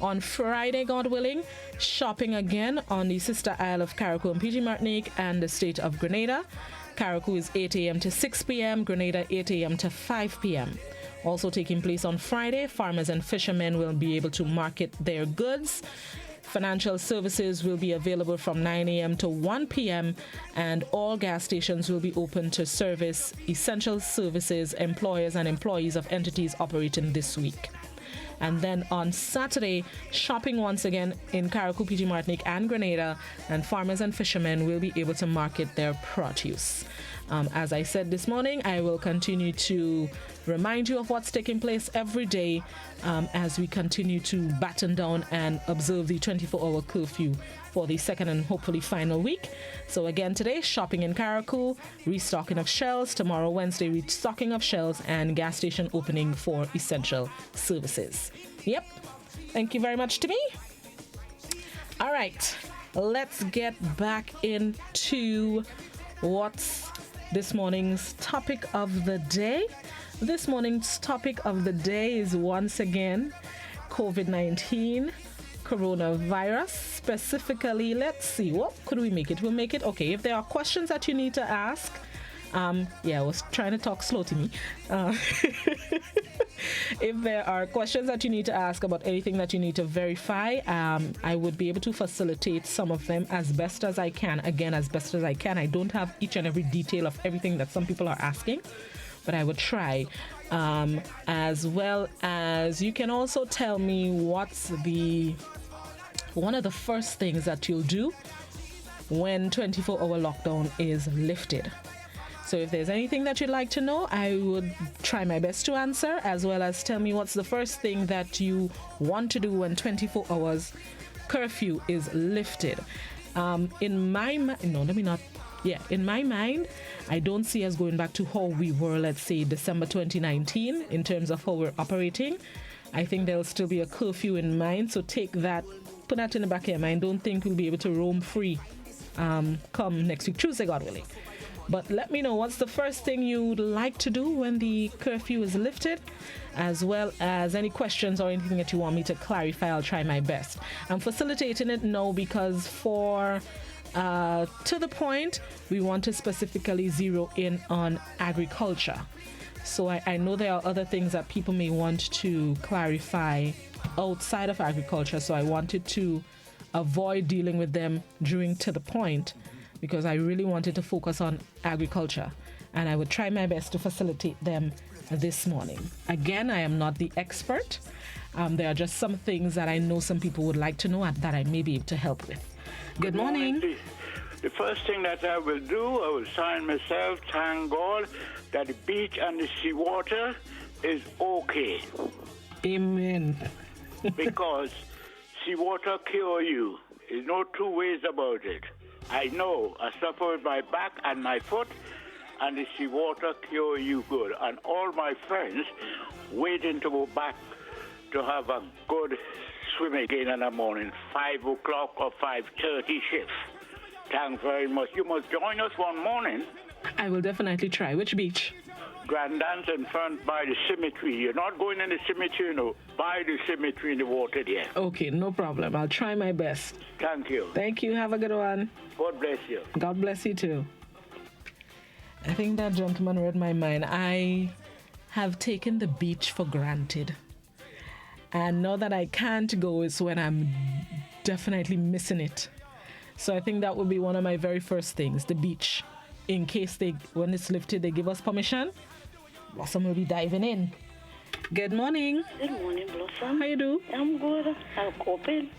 On Friday, God willing, shopping again on the sister isle of Carriacou and PG Martinique and the state of Grenada. Carriacou is 8 a.m. to 6 p.m., Grenada 8 a.m. to 5 p.m. Also taking place on Friday, farmers and fishermen will be able to market their goods. Financial services will be available from 9 a.m. to 1 p.m. and all gas stations will be open to service essential services, employers and employees of entities operating this week. And then on Saturday, shopping once again in Carriacou, PG Martinique and Grenada, and farmers and fishermen will be able to market their produce. As I said this morning, I will continue to remind you of what's taking place every day as we continue to batten down and observe the 24-hour curfew for the second and hopefully final week. So again today, shopping in Carriacou, restocking of shelves. Tomorrow, Wednesday, restocking of shelves and gas station opening for essential services. Yep. Thank you very much to me. All right. Let's get back into what's this morning's topic of the day. This morning's topic of the day is once again COVID-19, coronavirus. Specifically, let's see, what could we make it? We'll make it, okay, if there are questions that you need to ask, I was trying to talk slow to me. If there are questions that you need to ask about anything that you need to verify, I would be able to facilitate some of them as best as I can. Again, as best as I can. I don't have each and every detail of everything that some people are asking, but I would try. As well as you can also tell me what's one of the first things that you'll do when 24-hour lockdown is lifted. So if there's anything that you'd like to know, I would try my best to answer, as well as tell me what's the first thing that you want to do when 24 hours curfew is lifted. In my mind, I don't see us going back to how we were, let's say, December 2019 in terms of how we're operating. I think there'll still be a curfew in mind, so put that in the back of your mind. Don't think we'll be able to roam free come next week, Tuesday, God willing. But let me know what's the first thing you'd like to do when the curfew is lifted, as well as any questions or anything that you want me to clarify. I'll try my best. I'm facilitating it now because to the point, we want to specifically zero in on agriculture. So I know there are other things that people may want to clarify outside of agriculture, so I wanted to avoid dealing with them during To the Point, because I really wanted to focus on agriculture, and I would try my best to facilitate them this morning. Again, I am not the expert. There are just some things that I know some people would like to know that I may be able to help with. Good morning. The first thing that I will do, I will sign myself, thank God that the beach and the seawater is okay. Amen. Because seawater cure you. There's no two ways about it. I know. I suffer with my back and my foot, and the seawater cure you good. And all my friends waiting to go back to have a good swim again in the morning, 5 o'clock or 5:30 shift. Thanks very much. You must join us one morning. I will definitely try. Which beach? Grandans in front by the cemetery. You're not going in the cemetery, you know. By the cemetery in the water there. Okay, no problem. I'll try my best. Thank you. Thank you. Have a good one. God bless you. God bless you too. I think that gentleman read my mind. I have taken the beach for granted. And now that I can't go is when I'm definitely missing it. So I think that would be one of my very first things, the beach. In case when it's lifted, they give us permission, Blossom will be diving in. Good morning. Good morning, Blossom. How you do? I'm good. I'm coping.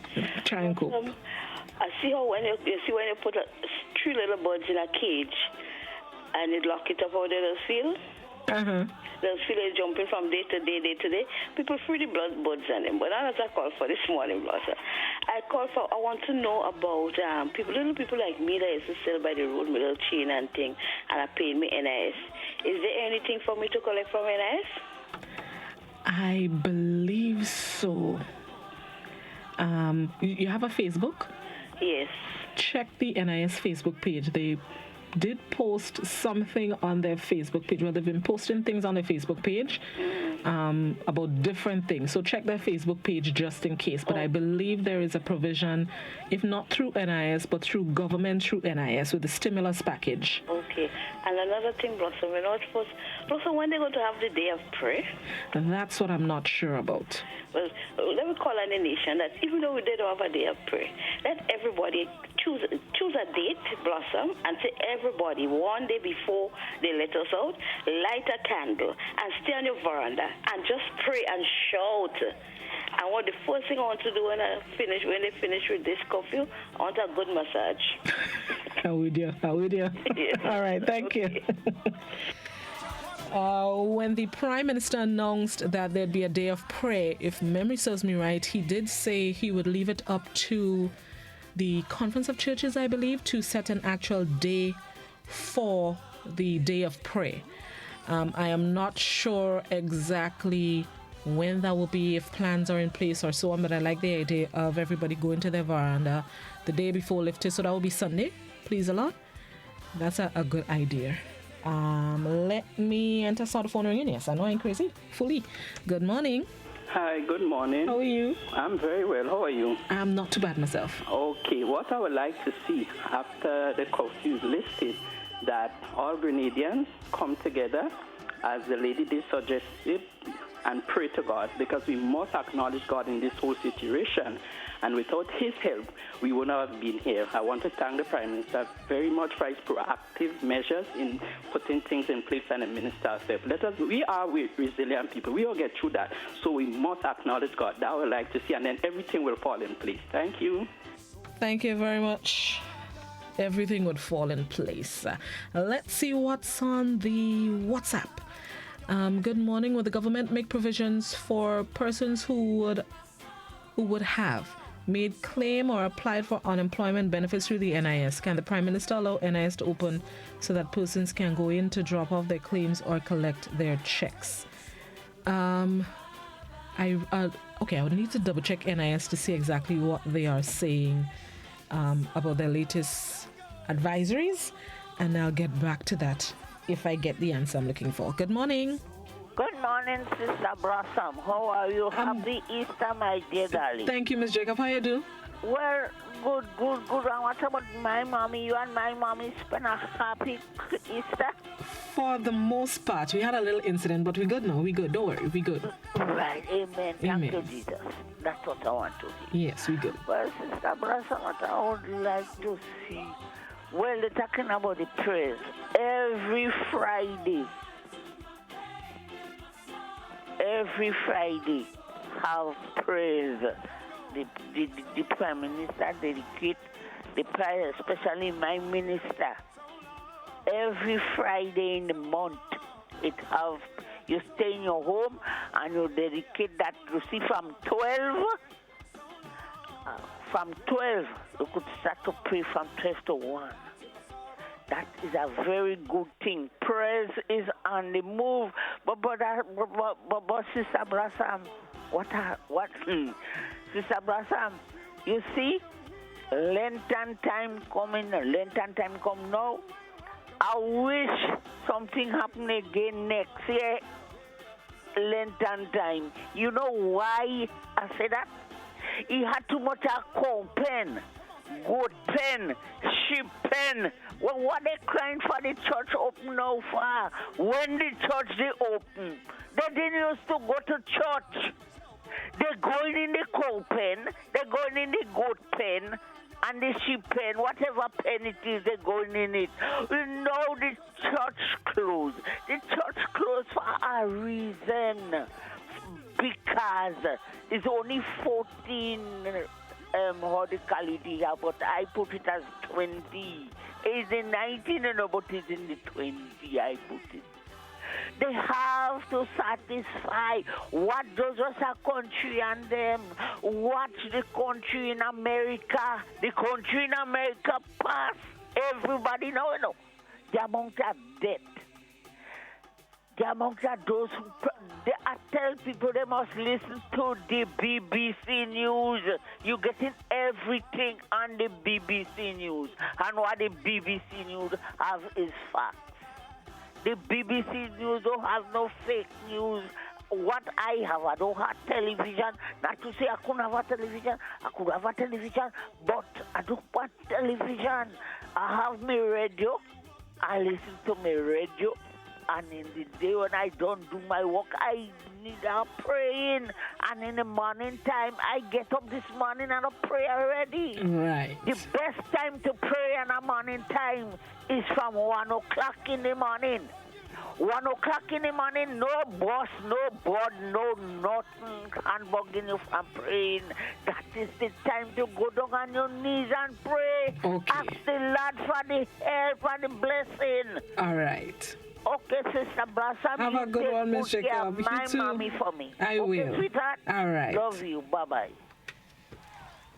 Try and cope. I see how when you put three little birds in a cage and you lock it up, how they'll feel. They'll feel it jumping from day to day. People free the blood birds on them. But that's what I called for this morning, Blossom. I want to know about little people like me that used to sell by the road, middle chain and thing, and I paid me NIS. Is there anything for me to collect from NIS? I believe so. You have a Facebook? Yes. Check the NIS Facebook page. They did post something on their Facebook page. Well, they've been posting things on their Facebook page about different things. So check their Facebook page just in case. But I believe there is a provision, if not through NIS, but through government, through NIS, with the stimulus package. Okay. And another thing, Blossom, we're not supposed... Blossom, when they're going to have the day of prayer? That's what I'm not sure about. Well, let me call on the nation that even though we don't have a day of prayer, let everybody choose a date, Blossom, and say everybody one day before they let us out, light a candle and stay on your veranda and just pray and shout. And what the first thing I want to do when they finish with this curfew, I want a good massage. How would you? Yeah. All right, thank you. When the Prime Minister announced that there'd be a day of prayer, if memory serves me right, he did say he would leave it up to the Conference of Churches, I believe, to set an actual day for the day of prayer. I am not sure exactly when that will be, if plans are in place or so on, but I like the idea of everybody going to their veranda the day before lifted, so that will be Sunday, please a lot. That's a good idea. Let me enter the phone ringing. Yes, I know I'm crazy. Fully. Good morning. Hi, good morning. How are you? I'm very well. How are you? I'm not too bad myself. Okay, what I would like to see after the curfew is lifted, that all Grenadians come together, as the lady did suggest it, and pray to God, because we must acknowledge God in this whole situation. And without his help, we would not have been here. I want to thank the Prime Minister very much for his proactive measures in putting things in place and administer ourselves. We are resilient people. We all get through that. So we must acknowledge God. That I would like to see, and then everything will fall in place. Thank you. Thank you very much. Everything would fall in place. Let's see what's on the WhatsApp. Good morning. Will the government make provisions for persons who would have made claim or applied for unemployment benefits through the NIS? Can the Prime Minister allow NIS to open so that persons can go in to drop off their claims or collect their checks? I would need to double check NIS to see exactly what they are saying about their latest advisories, and I'll get back to that if I get the answer I'm looking for. Good morning. Good morning, Sister Blossom. How are you? Happy Easter, my dear darling. Thank you, Miss Jacob. How you do? Well, good. And what about my mommy? You and my mommy spend a happy Easter? For the most part. We had a little incident, but we're good now. We're good. Don't worry. We're good. Right. Amen. Thank you, Jesus. That's what I want to hear. Yes, we're good. Well, Sister Blossom, what I would like to see, well, they're talking about the prayers. Every Friday have prayers. The Prime Minister dedicate the prayer, especially my minister. Every Friday in the month, you stay in your home and you dedicate that. You see, from 12, you could start to pray from 12 to 1. That is a very good thing. Praise is on the move. But Sister Blossom, Sister Blossom, you see, Lenten time coming now. I wish something happen again next year, Lenten time. You know why I say that? He had too much cow pen, goat pen, sheep pen. Well, what they crying for the church open now for? When the church they open, they didn't used to go to church. They're going in the cow pen, they're going in the goat pen, and the sheep pen, whatever pen it is, they're going in it. Now the church closed. The church closed for a reason. because it's only 14 how they call it here, but I put it as 20. It's in 19, but it's in the 20, I put it. They have to satisfy what does us a country and them, what the country in America, pass. Everybody know, the amount of debt. The amount of those who I tell people they must listen to the BBC News. You're getting everything on the BBC News. And what the BBC News have is facts. The BBC News don't have no fake news. What I have, I don't have television. Not to say I couldn't have a television. I could have a television, but I don't want television. I have my radio. I listen to my radio. And in the day when I don't do my work, I need a praying. And in the morning time, I get up this morning and I pray already. Right. The best time to pray in the morning time is from 1 o'clock in the morning. 1 o'clock in the morning, no boss, no board, no nothing, handbugging you from praying. That is the time to go down on your knees and pray. Okay. Ask the Lord for the help and the blessing. All right. Okay, Sister Blossom. Have a good one, Miss Jacob. My You too. mommy for me. I will. Sweetheart? All right. Love you. Bye-bye.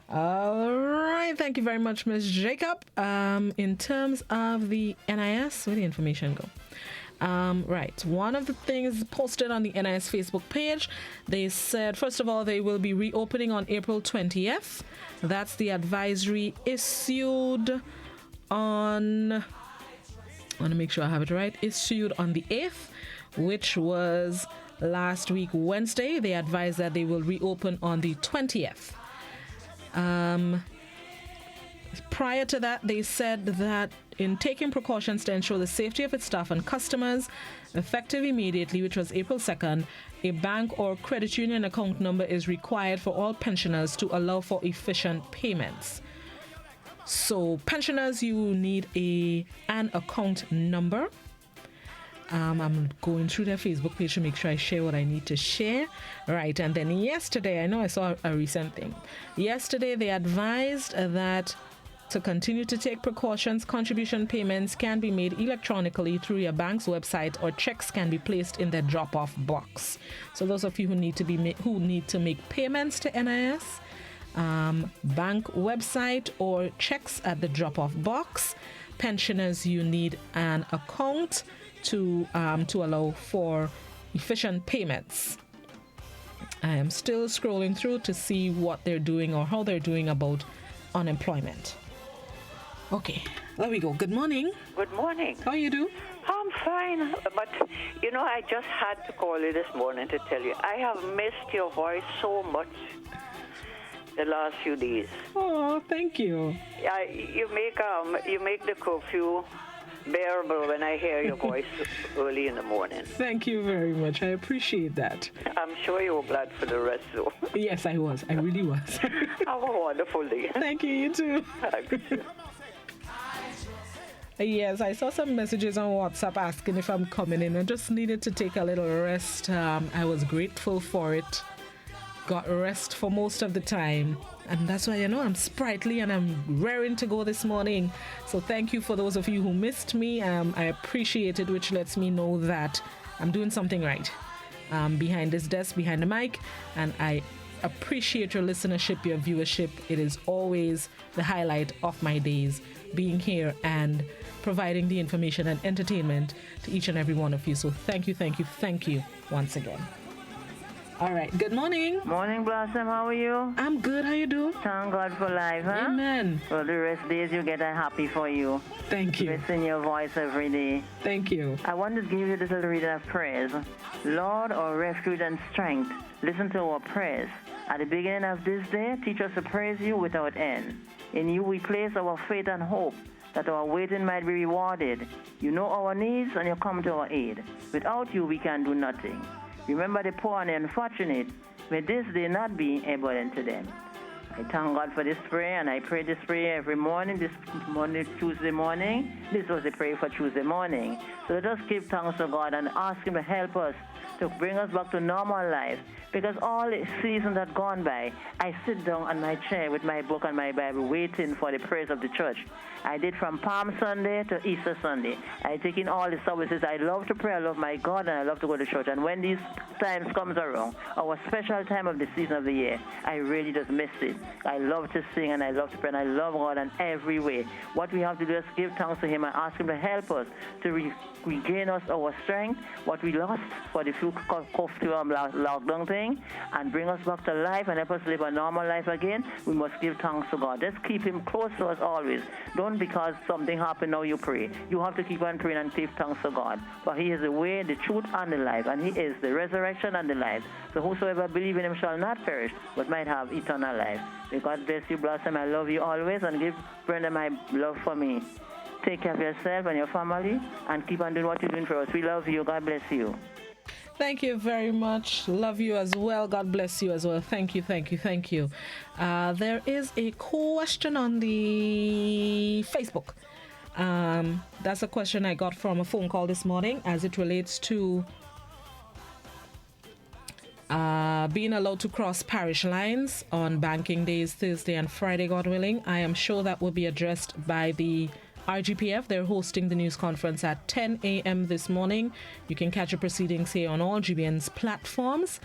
All right. Thank you very much, Miss Jacob. In terms of the NIS, where did the information go? Right. One of the things posted on the NIS Facebook page, they said, first of all, they will be reopening on April 20th. That's the advisory issued on... I want to make sure I have it right. Issued on the 8th, which was last week, Wednesday. They advised that they will reopen on the 20th. Prior to that, they said that in taking precautions to ensure the safety of its staff and customers, effective immediately, which was April 2nd, a bank or credit union account number is required for all pensioners to allow for efficient payments. So pensioners, you need an account number. I'm going through their Facebook page to make sure I share what I need to share. Right, and then yesterday, I know I saw a recent thing. Yesterday, they advised that to continue to take precautions, contribution payments can be made electronically through your bank's website, or checks can be placed in their drop-off box. So those of you who need to make payments to NIS, bank website or checks at the drop-off box. Pensioners, you need an account to allow for efficient payments. I am still scrolling through to see what they're doing or how they're doing about unemployment. Okay, there we go. Good morning. Good morning. How you do? I'm fine, but I just had to call you this morning to tell you I have missed your voice so much the last few days. Oh, thank you. You make the curfew bearable when I hear your voice early in the morning. Thank you very much. I appreciate that. I'm sure you were glad for the rest, though. Yes, I was. I really was. Have a wonderful day. Thank you. You too. Yes, I saw some messages on WhatsApp asking if I'm coming in. I just needed to take a little rest. I was grateful for it. Got rest for most of the time, and that's why I'm sprightly and I'm raring to go this morning. So thank you for those of you who missed me. I appreciate it, which lets me know that I'm doing something right behind this desk, behind the mic, and I appreciate your listenership, your viewership. It is always the highlight of my days, being here and providing the information and entertainment to each and every one of you. So thank you once again. All right. Good morning. Morning, Blossom. How are you? I'm good. How you do? Thank God for life, huh? Amen. Well, the rest days you get, I'm happy for you. Thank you. Listen your voice every day. Thank you. I want to give you this little reading of prayers. Lord, our refuge and strength, listen to our prayers. At the beginning of this day, teach us to praise you without end. In you we place our faith and hope, that our waiting might be rewarded. You know our needs and you come to our aid. Without you we can do nothing. Remember the poor and the unfortunate. May this day not be a burden to them. I thank God for this prayer, and I pray this prayer every morning. This morning, Tuesday morning, this was the prayer for Tuesday morning. So let us give thanks to God and ask Him to help us to bring us back to normal life. Because all the seasons that gone by, I sit down on my chair with my book and my Bible waiting for the prayers of the church. I did from Palm Sunday to Easter Sunday. I take in all the services. I love to pray. I love my God, and I love to go to church. And when these times comes around, our special time of the season of the year, I really just miss it. I love to sing and I love to pray and I love God in every way. What we have to do is give thanks to Him and ask Him to help us to regain us our strength, what we lost for the flu lockdown thing, and bring us back to life and help us live a normal life again. We must give thanks to God. Just keep Him close to us always. Don't because something happened now you pray. You have to keep on praying and give thanks to God. For He is the way, the truth, and the life, and He is the resurrection and the life. So whosoever believes in Him shall not perish, but might have eternal life. May God bless you, Blossom. I love you always, and give Brenda my love for me. Take care of yourself and your family, and keep on doing what you're doing for us. We love you. God bless you. Thank you very much. Love you as well. God bless you as well. Thank you, thank you, thank you. There is a question on the Facebook. That's a question I got from a phone call this morning as it relates to being allowed to cross parish lines on banking days, Thursday and Friday, God willing. I am sure that will be addressed by the RGPF. They're hosting the news conference at 10 a.m. this morning. You can catch the proceedings here on all GBN's platforms,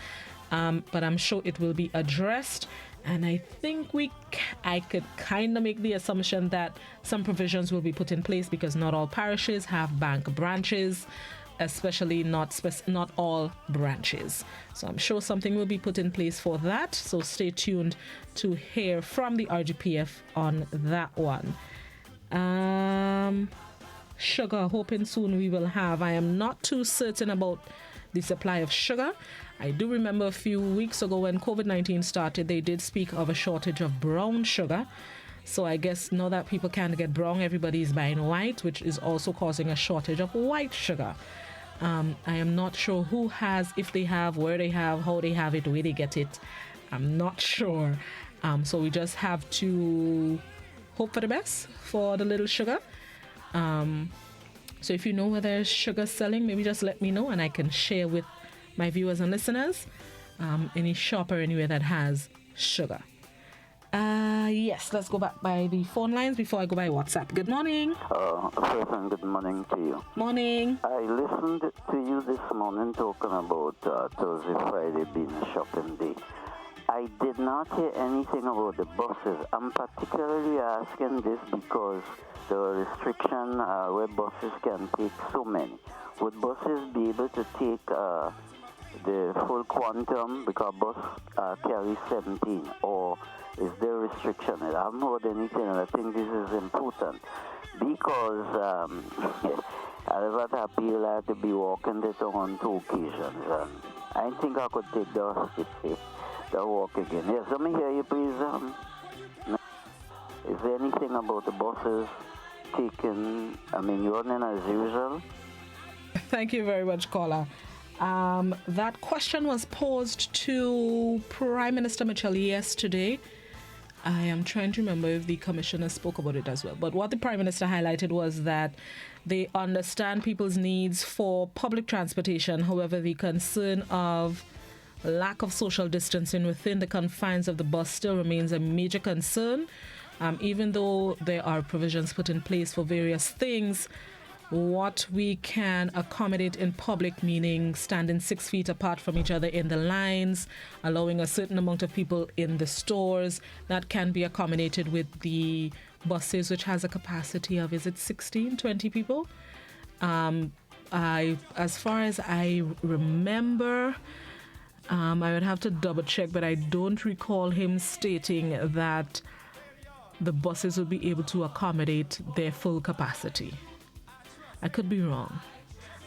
but I'm sure it will be addressed. And I think I could kind of make the assumption that some provisions will be put in place because not all parishes have bank branches, especially not all branches. So I'm sure something will be put in place for that. So stay tuned to hear from the RGPF on that one. Sugar, hoping soon we will have. I am not too certain about the supply of sugar. I do remember a few weeks ago when COVID-19 started, they did speak of a shortage of brown sugar. So I guess now that people can't get brown, everybody is buying white, which is also causing a shortage of white sugar. I am not sure who has, if they have, where they have, how they have it, where they get it. I'm not sure. So we just have to hope for the best for the little sugar. So if you know where there's sugar selling, maybe just let me know and I can share with my viewers and listeners any shop or anywhere that has sugar. Yes, let's go back by the phone lines before I go by WhatsApp. Good morning. First, good morning to you. Morning. I listened to you this morning talking about Thursday, Friday being a shopping day. I did not hear anything about the buses. I'm particularly asking this because the restriction where buses can take so many. Would buses be able to take the full quantum because bus carries 17, or is there a restriction? I haven't heard anything, and I think this is important because I was happy I had to be walking this on 2 occasions, and I think I could take the walk again. Yes, let me hear you, please. Is there anything about the buses taking, running as usual? Thank you very much, caller. That question was posed to Prime Minister Mitchell yesterday. I am trying to remember if the commissioner spoke about it as well. But what the Prime Minister highlighted was that they understand people's needs for public transportation. However, the concern of lack of social distancing within the confines of the bus still remains a major concern. Even though there are provisions put in place for various things, what we can accommodate in public, meaning standing 6 feet apart from each other in the lines, allowing a certain amount of people in the stores, that can be accommodated with the buses, which has a capacity of, is it 16, 20 people? As far as I remember, I would have to double check, but I don't recall him stating that the buses would be able to accommodate their full capacity. I could be wrong.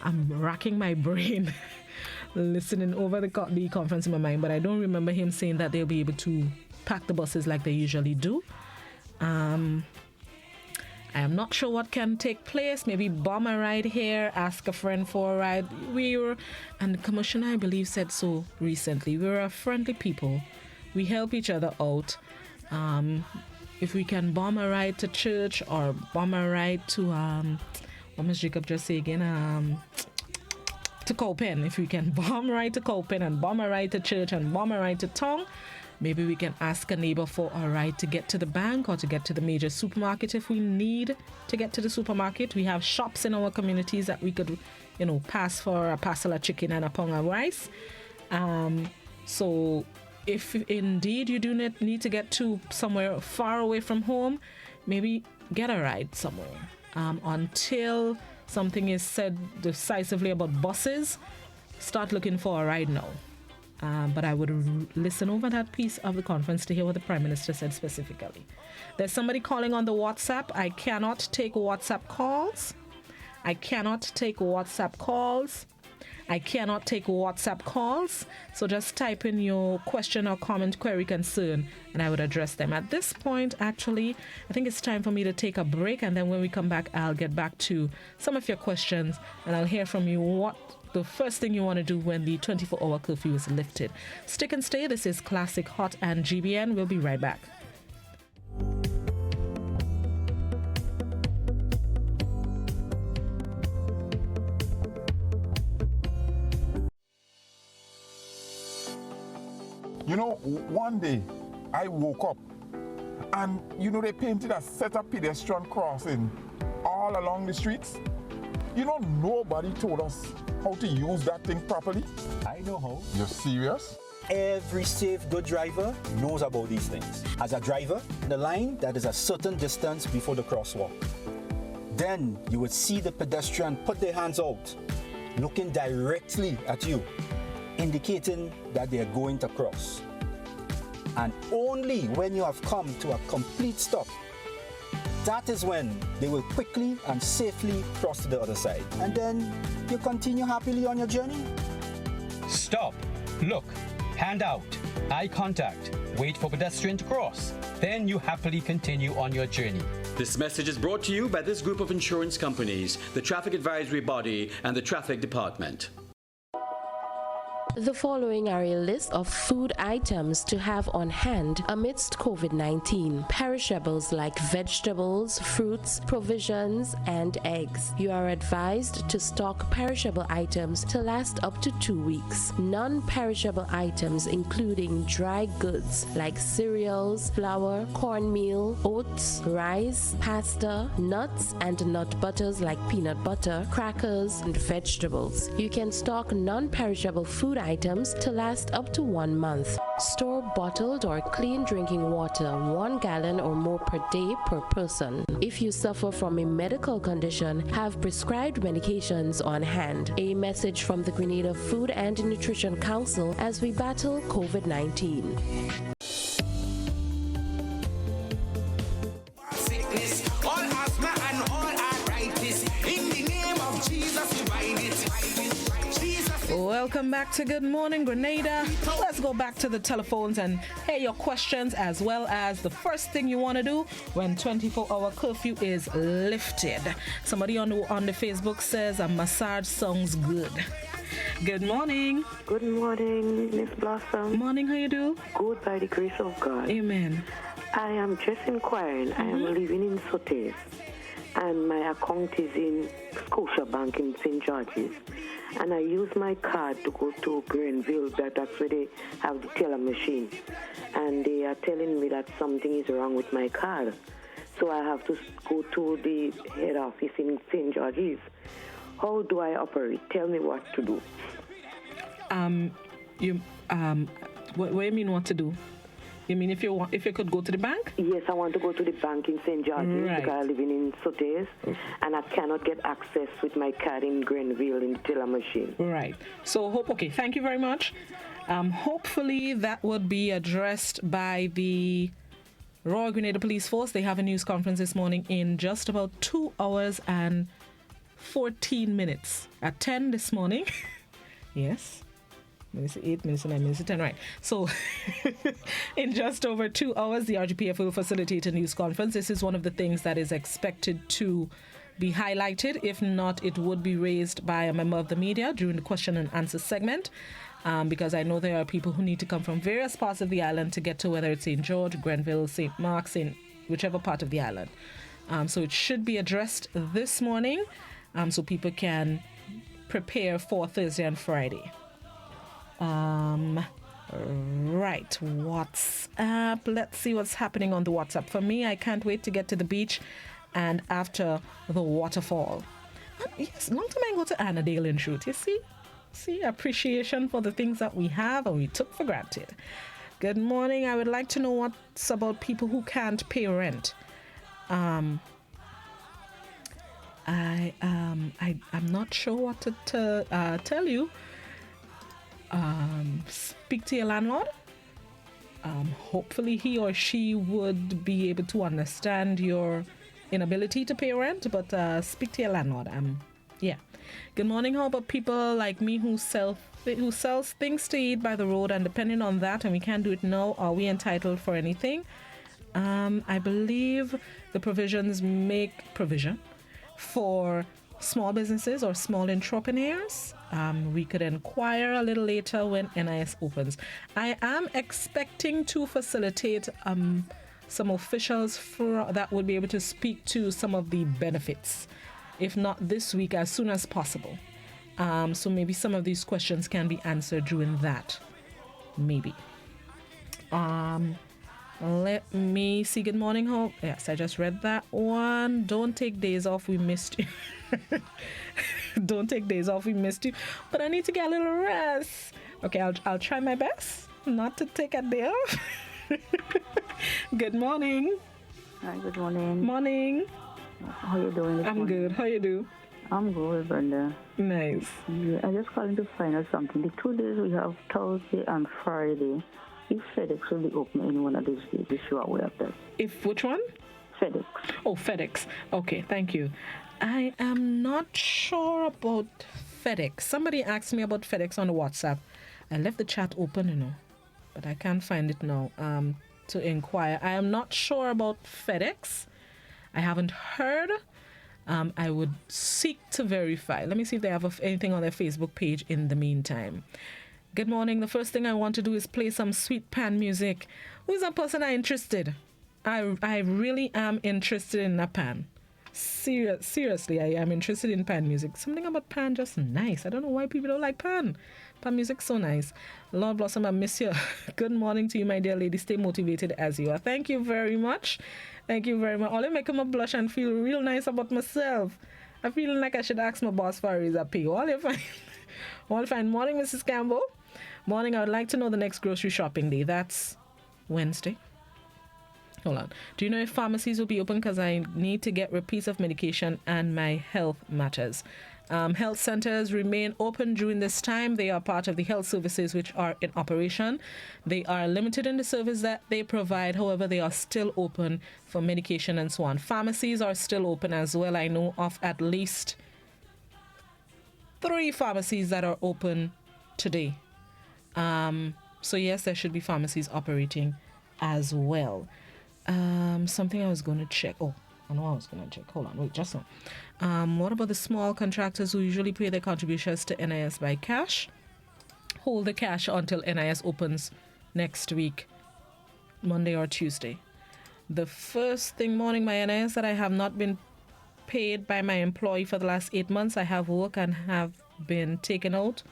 I'm racking my brain listening over the conference in my mind, but I don't remember him saying that they'll be able to pack the buses like they usually do. I am not sure what can take place. Maybe bomb a ride here, ask a friend for a ride. And the commissioner, I believe, said so recently. We're a friendly people. We help each other out. If we can bomb a ride to church or bomb a ride to what must Jacob just say again? to Cowpen. If we can bomb right to Cowpen and bomb a ride to church and bomb a ride to town, maybe we can ask a neighbor for a ride to get to the bank or to get to the major supermarket if we need to get to the supermarket. We have shops in our communities that we could, pass for a parcel of chicken and a pound of rice. So if indeed you do need to get to somewhere far away from home, maybe get a ride somewhere. Until something is said decisively about buses, start looking for a ride now. But I would listen over that piece of the conference to hear what the Prime Minister said specifically. There's somebody calling on the WhatsApp. I cannot take WhatsApp calls. So just type in your question or comment, query, concern, and I would address them. At this point, actually, I think it's time for me to take a break, and then when we come back, I'll get back to some of your questions, and I'll hear from you what the first thing you want to do when the 24-hour curfew is lifted. Stick and stay. This is Classic Hot and GBN. We'll be right back. One day I woke up and, they painted a set of pedestrian crossing all along the streets. Nobody told us how to use that thing properly. I know how. You're serious? Every safe, good driver knows about these things. As a driver, the line that is a certain distance before the crosswalk. Then you would see the pedestrian put their hands out, looking directly at you, indicating that they are going to cross. And only when you have come to a complete stop, that is when they will quickly and safely cross to the other side. And then you continue happily on your journey. Stop, look, hand out, eye contact, wait for pedestrian to cross. Then you happily continue on your journey. This message is brought to you by this group of insurance companies, the Traffic Advisory Body, and the Traffic Department. The following are a list of food items to have on hand amidst COVID-19. Perishables like vegetables, fruits, provisions, and eggs. You are advised to stock perishable items to last up to 2 weeks. Non-perishable items including dry goods like cereals, flour, cornmeal, oats, rice, pasta, nuts, and nut butters like peanut butter, crackers, and vegetables. You can stock non-perishable food items to last up to 1 month. Store bottled or clean drinking water 1 gallon or more per day per person. If you suffer from a medical condition, have prescribed medications on hand. A message from the Grenada Food and Nutrition Council as we battle COVID-19. Welcome back to Good Morning Grenada. Let's go back to the telephones and hear your questions as well as the first thing you want to do when 24-hour curfew is lifted. Somebody on the Facebook says a massage sounds good. Good morning. Good morning, Miss Blossom. Morning, how you do? Good by the grace of God. Amen. I am just inquiring. I am living in Sotes and my account is in Scotiabank in St. George's. And I use my card to go to Grenville. That's where they have the teller machine. And they are telling me that something is wrong with my card. So I have to go to the head office in St. George's. How do I operate? Tell me what to do. What do you mean what to do? You mean if you could go to the bank? Yes, I want to go to the bank in St. George's because I'm living in Sotes, and I cannot get access with my card in Grenville in the teller machine. Right. So thank you very much. Hopefully that would be addressed by the Royal Grenada Police Force. They have a news conference this morning in just about 2 hours and 14 minutes. At 10 this morning. Yes. 8 minutes, 9 minutes, 10, right. So, in just over 2 hours, the RGPF will facilitate a news conference. This is one of the things that is expected to be highlighted. If not, it would be raised by a member of the media during the question and answer segment, because I know there are people who need to come from various parts of the island to get to whether it's St. George, Grenville, St. Mark's, in whichever part of the island. So it should be addressed this morning, so people can prepare for Thursday and Friday. Right, WhatsApp. Let's see what's happening on the WhatsApp. For me, I can't wait to get to the beach and after the waterfall. Yes, long time I go to Annandale in truth. You see, appreciation for the things that we have and we took for granted. Good morning. I would like to know what's about people who can't pay rent. I'm not sure what to tell you. Speak to your landlord. Hopefully he or she would be able to understand your inability to pay rent, but speak to your landlord. Yeah. Good morning. How about people like me who sells things to eat by the road, and depending on that, and we can't do it now, are we entitled for anything? I believe the provisions make provision for small businesses or small entrepreneurs. We could inquire a little later when NIS opens. I am expecting to facilitate some officials that would be able to speak to some of the benefits, if not this week, as soon as possible. So maybe some of these questions can be answered during that. Maybe. Let me see. Good morning, Hope. Yes, I just read that one. Don't take days off. We missed you. Don't take days off. We missed you. But I need to get a little rest. Okay, I'll try my best not to take a day off. Good morning. Hi, good morning. Morning. How you doing this morning? Good. How you do? I'm good, Brenda. Nice. Yeah, I just calling to find out something. The 2 days we have, Thursday and Friday, if FedEx will be open any one of these days, be sure we have that. If which one? FedEx. Oh, FedEx. Okay, thank you. I am not sure about FedEx. Somebody asked me about FedEx on the WhatsApp. I left the chat open, but I can't find it now to inquire. I am not sure about FedEx. I haven't heard. I would seek to verify. Let me see if they have anything on their Facebook page in the meantime. Good morning. The first thing I want to do is play some sweet pan music. Who's that person I'm interested? I really am interested in a pan. Seriously, I am interested in pan music. Something about pan just nice. I don't know why people don't like pan. Pan music's so nice. Lord Blossom, I miss you. Good morning to you, my dear lady. Stay motivated as you are. Thank you very much. Thank you very much. All make me blush and feel real nice about myself. I'm feeling like I should ask my boss for a raise of pay. All fine. All fine. Morning, Mrs. Campbell. Morning. I would like to know the next grocery shopping day. That's Wednesday. Hold on. Do you know if pharmacies will be open? Because I need to get repeats of medication and my health matters. Health centers remain open during this time. They are part of the health services which are in operation. They are limited in the service that they provide. However, they are still open for medication and so on. Pharmacies are still open as well. I know of at least 3 pharmacies that are open today. So yes, there should be pharmacies operating as well. Something I was going to check. Oh, I know I was going to check. Hold on, wait, just now. What about the small contractors who usually pay their contributions to NIS by cash? Hold the cash until NIS opens next week, Monday or Tuesday. The first thing morning, my NIS that I have not been paid by my employee for the last 8 months. I have worked and have been taken out.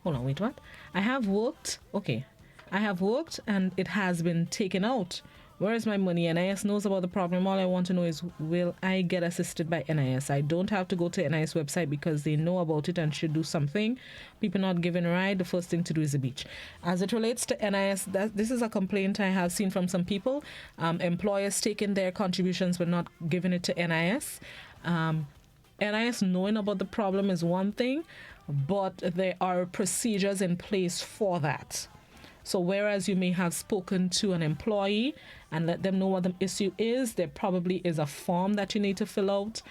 Hold on, wait, what? I have worked. Okay. I have worked and it has been taken out. Where is my money? NIS knows about the problem. All I want to know is, will I get assisted by NIS? I don't have to go to NIS website because they know about it and should do something. People not giving a ride, the first thing to do is the beach. As it relates to NIS, this is a complaint I have seen from some people. Employers taking their contributions but not giving it to NIS. NIS knowing about the problem is one thing, but there are procedures in place for that. So whereas you may have spoken to an employee and let them know what the issue is, there probably is a form that you need to fill out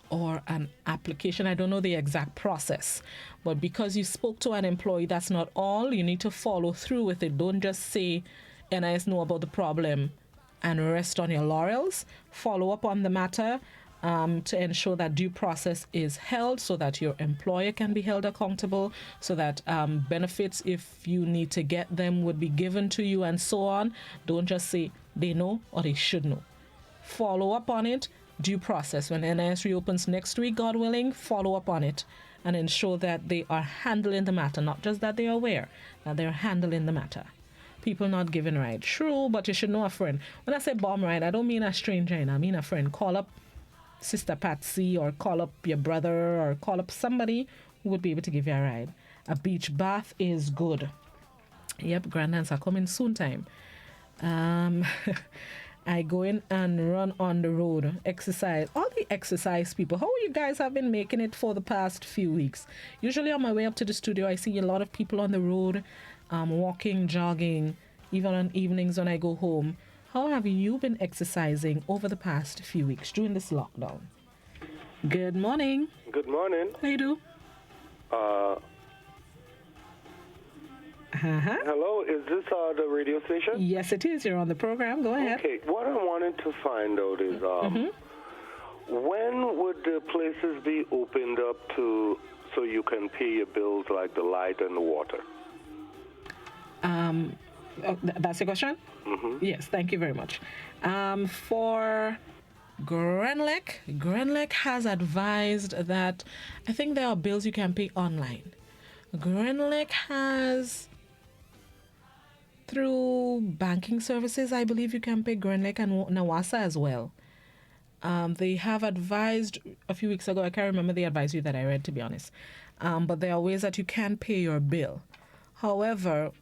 or an application. I don't know the exact process. But because you spoke to an employee, that's not all. You need to follow through with it. Don't just say NIS know about the problem and rest on your laurels. Follow up on the matter. To ensure that due process is held so that your employer can be held accountable, so that benefits, if you need to get them, would be given to you and so on. Don't just say they know or they should know. Follow up on it due process. When NIS reopens next week, God willing, follow up on it and ensure that they are handling the matter, not just that they are aware, that they're handling the matter. People not giving ride. True, but you should know a friend. When I say bomb ride, I don't mean a stranger, I mean a friend. Call up Sister Patsy or call up your brother or call up somebody who would be able to give you a ride. A beach bath is good. Yep, granddads are coming soon time. I go in and run on the road, exercise. All the exercise people, how you guys have been making it for the past few weeks? Usually on my way up to the studio, I see a lot of people on the road, walking, jogging, even on evenings when I go home. How have you been exercising over the past few weeks during this lockdown? Good morning. Good morning. How you do? Hello, is this the radio station? Yes, it is. You're on the program. Go ahead. Okay, what I wanted to find out is when would the places be opened up to so you can pay your bills like the light and the water? That's your question? Yes, thank you very much. For Grenlec has advised that I think there are bills you can pay online. Grenlec has, through banking services, I believe you can pay Grenlec and Nawasa as well. They have advised a few weeks ago, I can't remember the advisory that I read, to be honest, but there are ways that you can pay your bill. However,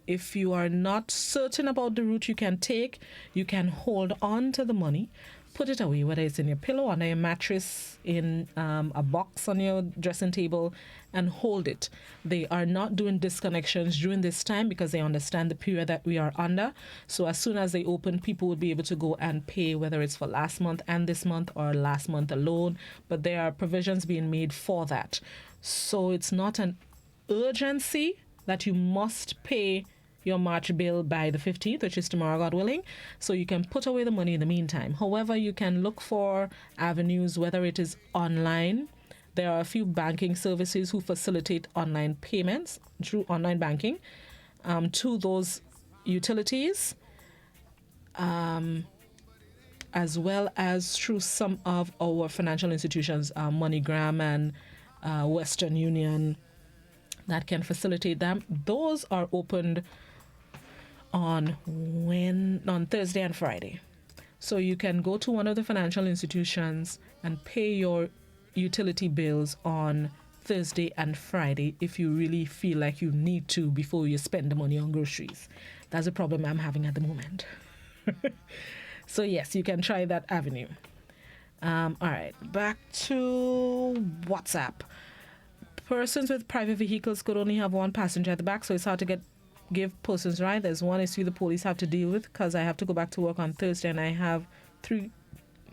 if you are not certain about the route you can take, you can hold on to the money, put it away, whether it's in your pillow, under your mattress, in a box on your dressing table, and hold it. They are not doing disconnections during this time because they understand the period that we are under. So as soon as they open, people will be able to go and pay, whether it's for last month and this month or last month alone. But there are provisions being made for that. So it's not an urgency that you must pay your March bill by the 15th, which is tomorrow, God willing. So you can put away the money in the meantime. However, you can look for avenues, whether it is online. There are a few banking services who facilitate online payments through online banking to those utilities, as well as through some of our financial institutions, MoneyGram and Western Union, that can facilitate them. Those are opened on Thursday and Friday. So you can go to one of the financial institutions and pay your utility bills on Thursday and Friday if you really feel like you need to before you spend the money on groceries. That's a problem I'm having at the moment. So yes, you can try that avenue. All right, back to WhatsApp. Persons with private vehicles could only have one passenger at the back, so it's hard to give persons right. There's one issue the police have to deal with because I have to go back to work on Thursday and I have 3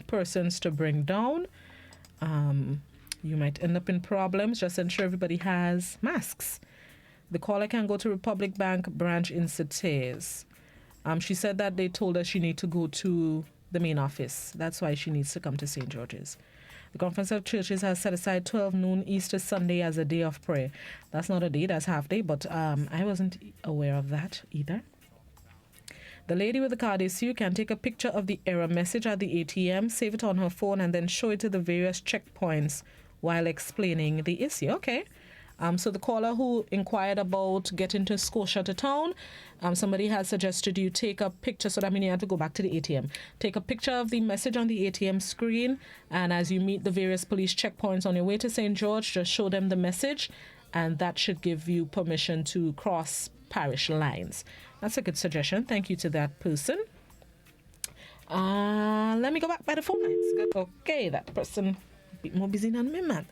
persons to bring down. You might end up in problems. Just ensure everybody has masks. The caller can go to Republic Bank branch in Sates. She said that they told her she needs to go to the main office. That's why she needs to come to St. George's. The Conference of Churches has set aside 12 noon Easter Sunday as a day of prayer. That's not a day, that's half day, but I wasn't aware of that either. The lady with the card issue can take a picture of the error message at the ATM, save it on her phone, and then show it to the various checkpoints while explaining the issue. Okay. So the caller who inquired about getting to Scotia to town, somebody has suggested you take a picture, so that means you have to go back to the ATM. Take a picture of the message on the ATM screen, and as you meet the various police checkpoints on your way to St. George, just show them the message, and that should give you permission to cross parish lines. That's a good suggestion. Thank you to that person. Let me go back by the phone lines. Good. Okay, that person a bit more busy than me, man.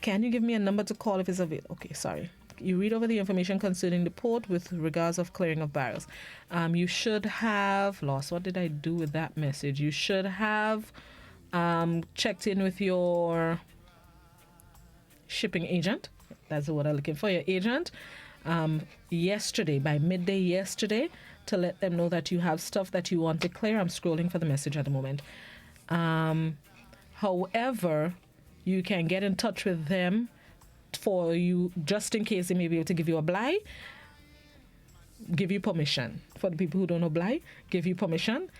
Can you give me a number to call if it's available? Okay, sorry. You read over the information concerning the port with regards of clearing of barrels. You should have lost. What did I do with that message? You should have checked in with your shipping agent. That's what I'm looking for. Your agent yesterday, by midday yesterday, to let them know that you have stuff that you want to clear. I'm scrolling for the message at the moment. However, you can get in touch with them for you, just in case they may be able to give you a bly, give you permission. For the people who don't know bly, give you permission.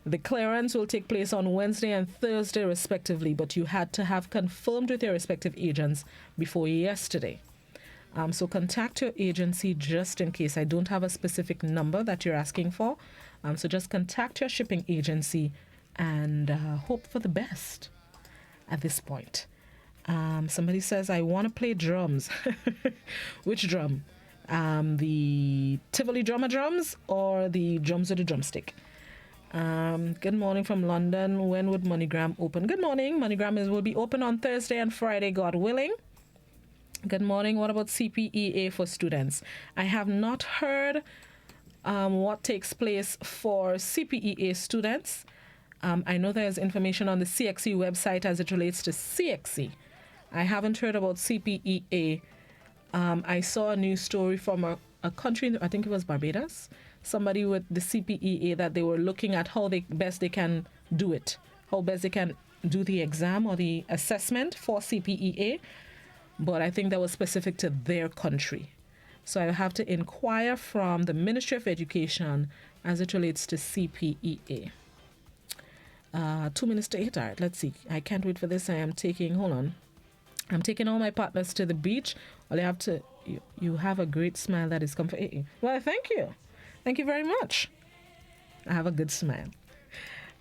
The clearance will take place on Wednesday and Thursday, respectively, but you had to have confirmed with your respective agents before yesterday. So contact your agency just in case. I don't have a specific number that you're asking for. So just contact your shipping agency and hope for the best at this point. Somebody says, I want to play drums. Which drum? The Tivoli drummer drums or the drums with a drumstick? Good morning from London. When would MoneyGram open? Good morning. MoneyGram will be open on Thursday and Friday, God willing. Good morning. What about CPEA for students? I have not heard what takes place for CPEA students. I know there's information on the CXC website as it relates to CXC. I haven't heard about CPEA. I saw a news story from a country, I think it was Barbados, somebody with the CPEA that they were looking at how best they can do it, how best they can do the exam or the assessment for CPEA. But I think that was specific to their country. So I have to inquire from the Ministry of Education as it relates to CPEA. 2 minutes to 8. All right, let's see. I can't wait for this. I'm taking all my partners to the beach. Well, you have a great smile that is comforting. Well, thank you. Thank you very much. I have a good smile.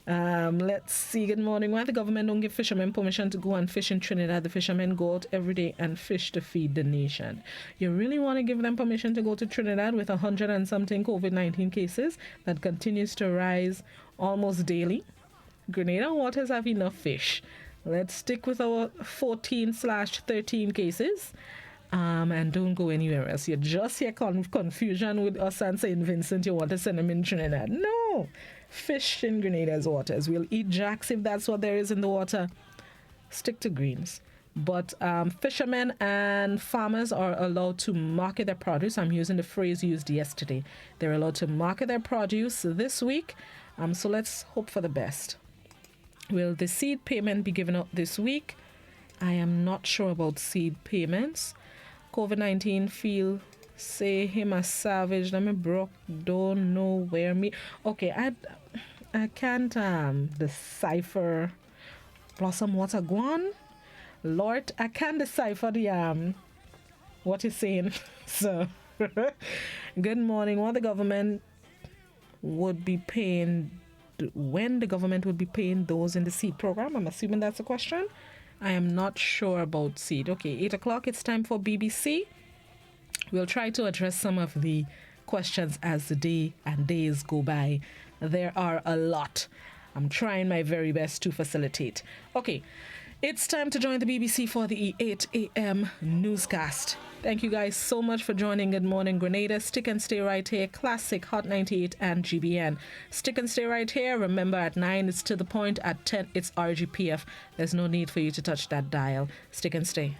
Let's see. Good morning. Why the government don't give fishermen permission to go and fish in Trinidad? The fishermen go out every day and fish to feed the nation. You really want to give them permission to go to Trinidad with 100 and something COVID-19 cases that continues to rise almost daily? Grenada waters have enough fish. Let's stick with our 14/13 cases and don't go anywhere else. You just hear confusion with us and St. Vincent. You want to send them in Trinidad. No. Fish in Grenada's waters. We'll eat jacks if that's what there is in the water. Stick to greens. But fishermen and farmers are allowed to market their produce. I'm using the phrase used yesterday. They're allowed to market their produce this week. So let's hope for the best. Will the seed payment be given out this week? I am not sure about seed payments. COVID-19 say him a savage. Let me broke. Don't know where me. Okay, I can't decipher Blossom Water Guan. Lord, I can't decipher the what he's saying. So good morning. What the government would be paying, when the government would be paying those in the seed program? I'm assuming that's a question. I am not sure about seed. Okay, 8 o'clock, it's time for BBC. We'll try to address some of the questions as the day and days go by. There are a lot. I'm trying my very best to facilitate. Okay, it's time to join the BBC for the 8 a.m. newscast. Thank you guys so much for joining. Good morning, Grenada. Stick and stay right here. Classic, Hot 98 and GBN. Stick and stay right here. Remember, at 9 it's To The Point. At 10 it's RGPF. There's no need for you to touch that dial. Stick and stay.